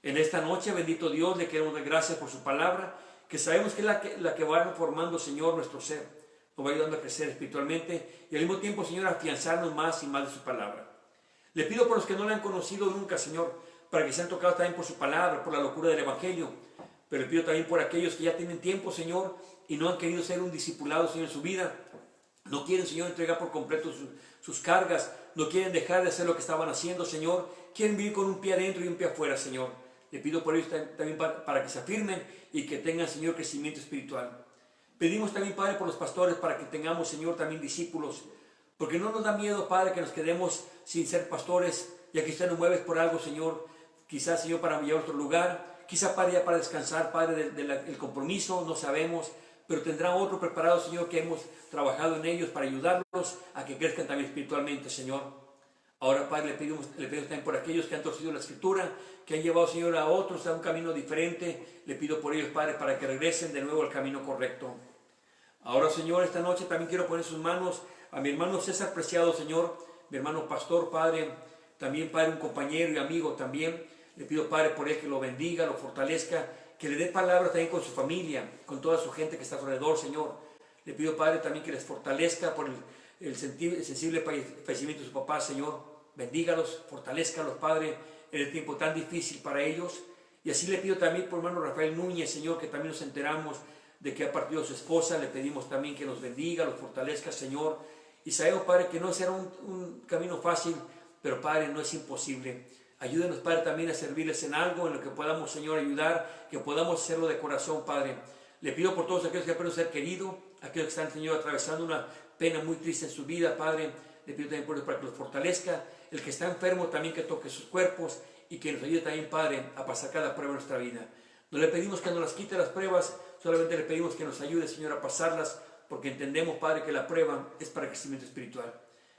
En esta noche, bendito Dios, le queremos dar gracias por su palabra, que sabemos que es la que va formando, Señor, nuestro ser. Nos va ayudando a crecer espiritualmente y al mismo tiempo, Señor, a afianzarnos más y más de su palabra. Le pido por los que no la han conocido nunca, Señor, para que sean tocados también por su palabra, por la locura del Evangelio. Pero le pido también por aquellos que ya tienen tiempo, Señor, y no han querido ser un discipulado, Señor, en su vida. No quieren, Señor, entregar por completo sus cargas. No quieren dejar de hacer lo que estaban haciendo, Señor. Quieren vivir con un pie adentro y un pie afuera, Señor. Le pido por ellos también para que se afirmen y que tengan, Señor, crecimiento espiritual. Pedimos también, Padre, por los pastores para que tengamos, Señor, también discípulos. Porque no nos da miedo, Padre, que nos quedemos sin ser pastores, ya que usted nos mueves por algo, Señor. Quizás, Señor, para llevar a otro lugar. Quizá, Padre, ya para descansar, Padre, del compromiso, no sabemos. Pero tendrá otro preparado, Señor, que hemos trabajado en ellos para ayudarlos a que crezcan también espiritualmente, Señor. Ahora, Padre, le pedimos también por aquellos que han torcido la Escritura, que han llevado, Señor, a otros a un camino diferente. Le pido por ellos, Padre, para que regresen de nuevo al camino correcto. Ahora, Señor, esta noche también quiero poner en sus manos a mi hermano César Preciado, Señor, mi hermano pastor, Padre, también, Padre, un compañero y amigo también. Le pido, Padre, por él que lo bendiga, lo fortalezca, que le dé palabras también con su familia, con toda su gente que está alrededor, Señor. Le pido, Padre, también que les fortalezca por el sensible fallecimiento de su papá, Señor. Bendígalos, fortalézcalos, Padre, en el tiempo tan difícil para ellos. Y así le pido también por hermano Rafael Núñez, Señor, que también nos enteramos de que ha partido su esposa. Le pedimos también que nos bendiga, los fortalezca, Señor. Y sabemos, Padre, que no será un camino fácil, pero, Padre, no es imposible. Ayúdenos, Padre, también a servirles en algo, en lo que podamos, Señor, ayudar, que podamos hacerlo de corazón, Padre. Le pido por todos aquellos que han ser queridos, aquellos que están, Señor, atravesando una pena muy triste en su vida, Padre. Le pido también por Dios para que los fortalezca. El que está enfermo también que toque sus cuerpos y que nos ayude también, Padre, a pasar cada prueba de nuestra vida. No le pedimos que nos las quite las pruebas, solamente le pedimos que nos ayude, Señor, a pasarlas, porque entendemos, Padre, que la prueba es para crecimiento espiritual.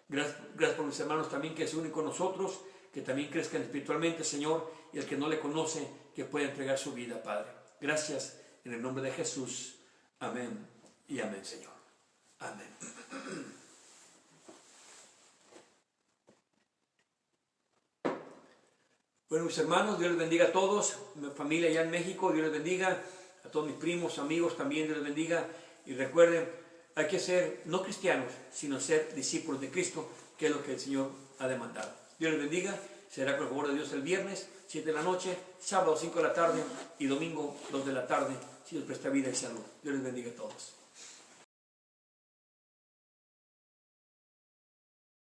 Gracias por mis hermanos también que se unen con nosotros, que también crezcan espiritualmente, Señor, y el que no le conoce, que pueda entregar su vida, Padre. Gracias en el nombre de Jesús. Amén y amén, Señor. Amén. Bueno, mis hermanos, Dios les bendiga a todos, mi familia allá en México, Dios les bendiga, a todos mis primos, amigos también, Dios les bendiga. Y recuerden, hay que ser no cristianos, sino ser discípulos de Cristo, que es lo que el Señor ha demandado. Dios les bendiga, será con el favor de Dios el viernes, 7 de la noche, sábado 5 de la tarde y domingo 2 de la tarde, si Dios presta vida y salud. Dios les bendiga a todos.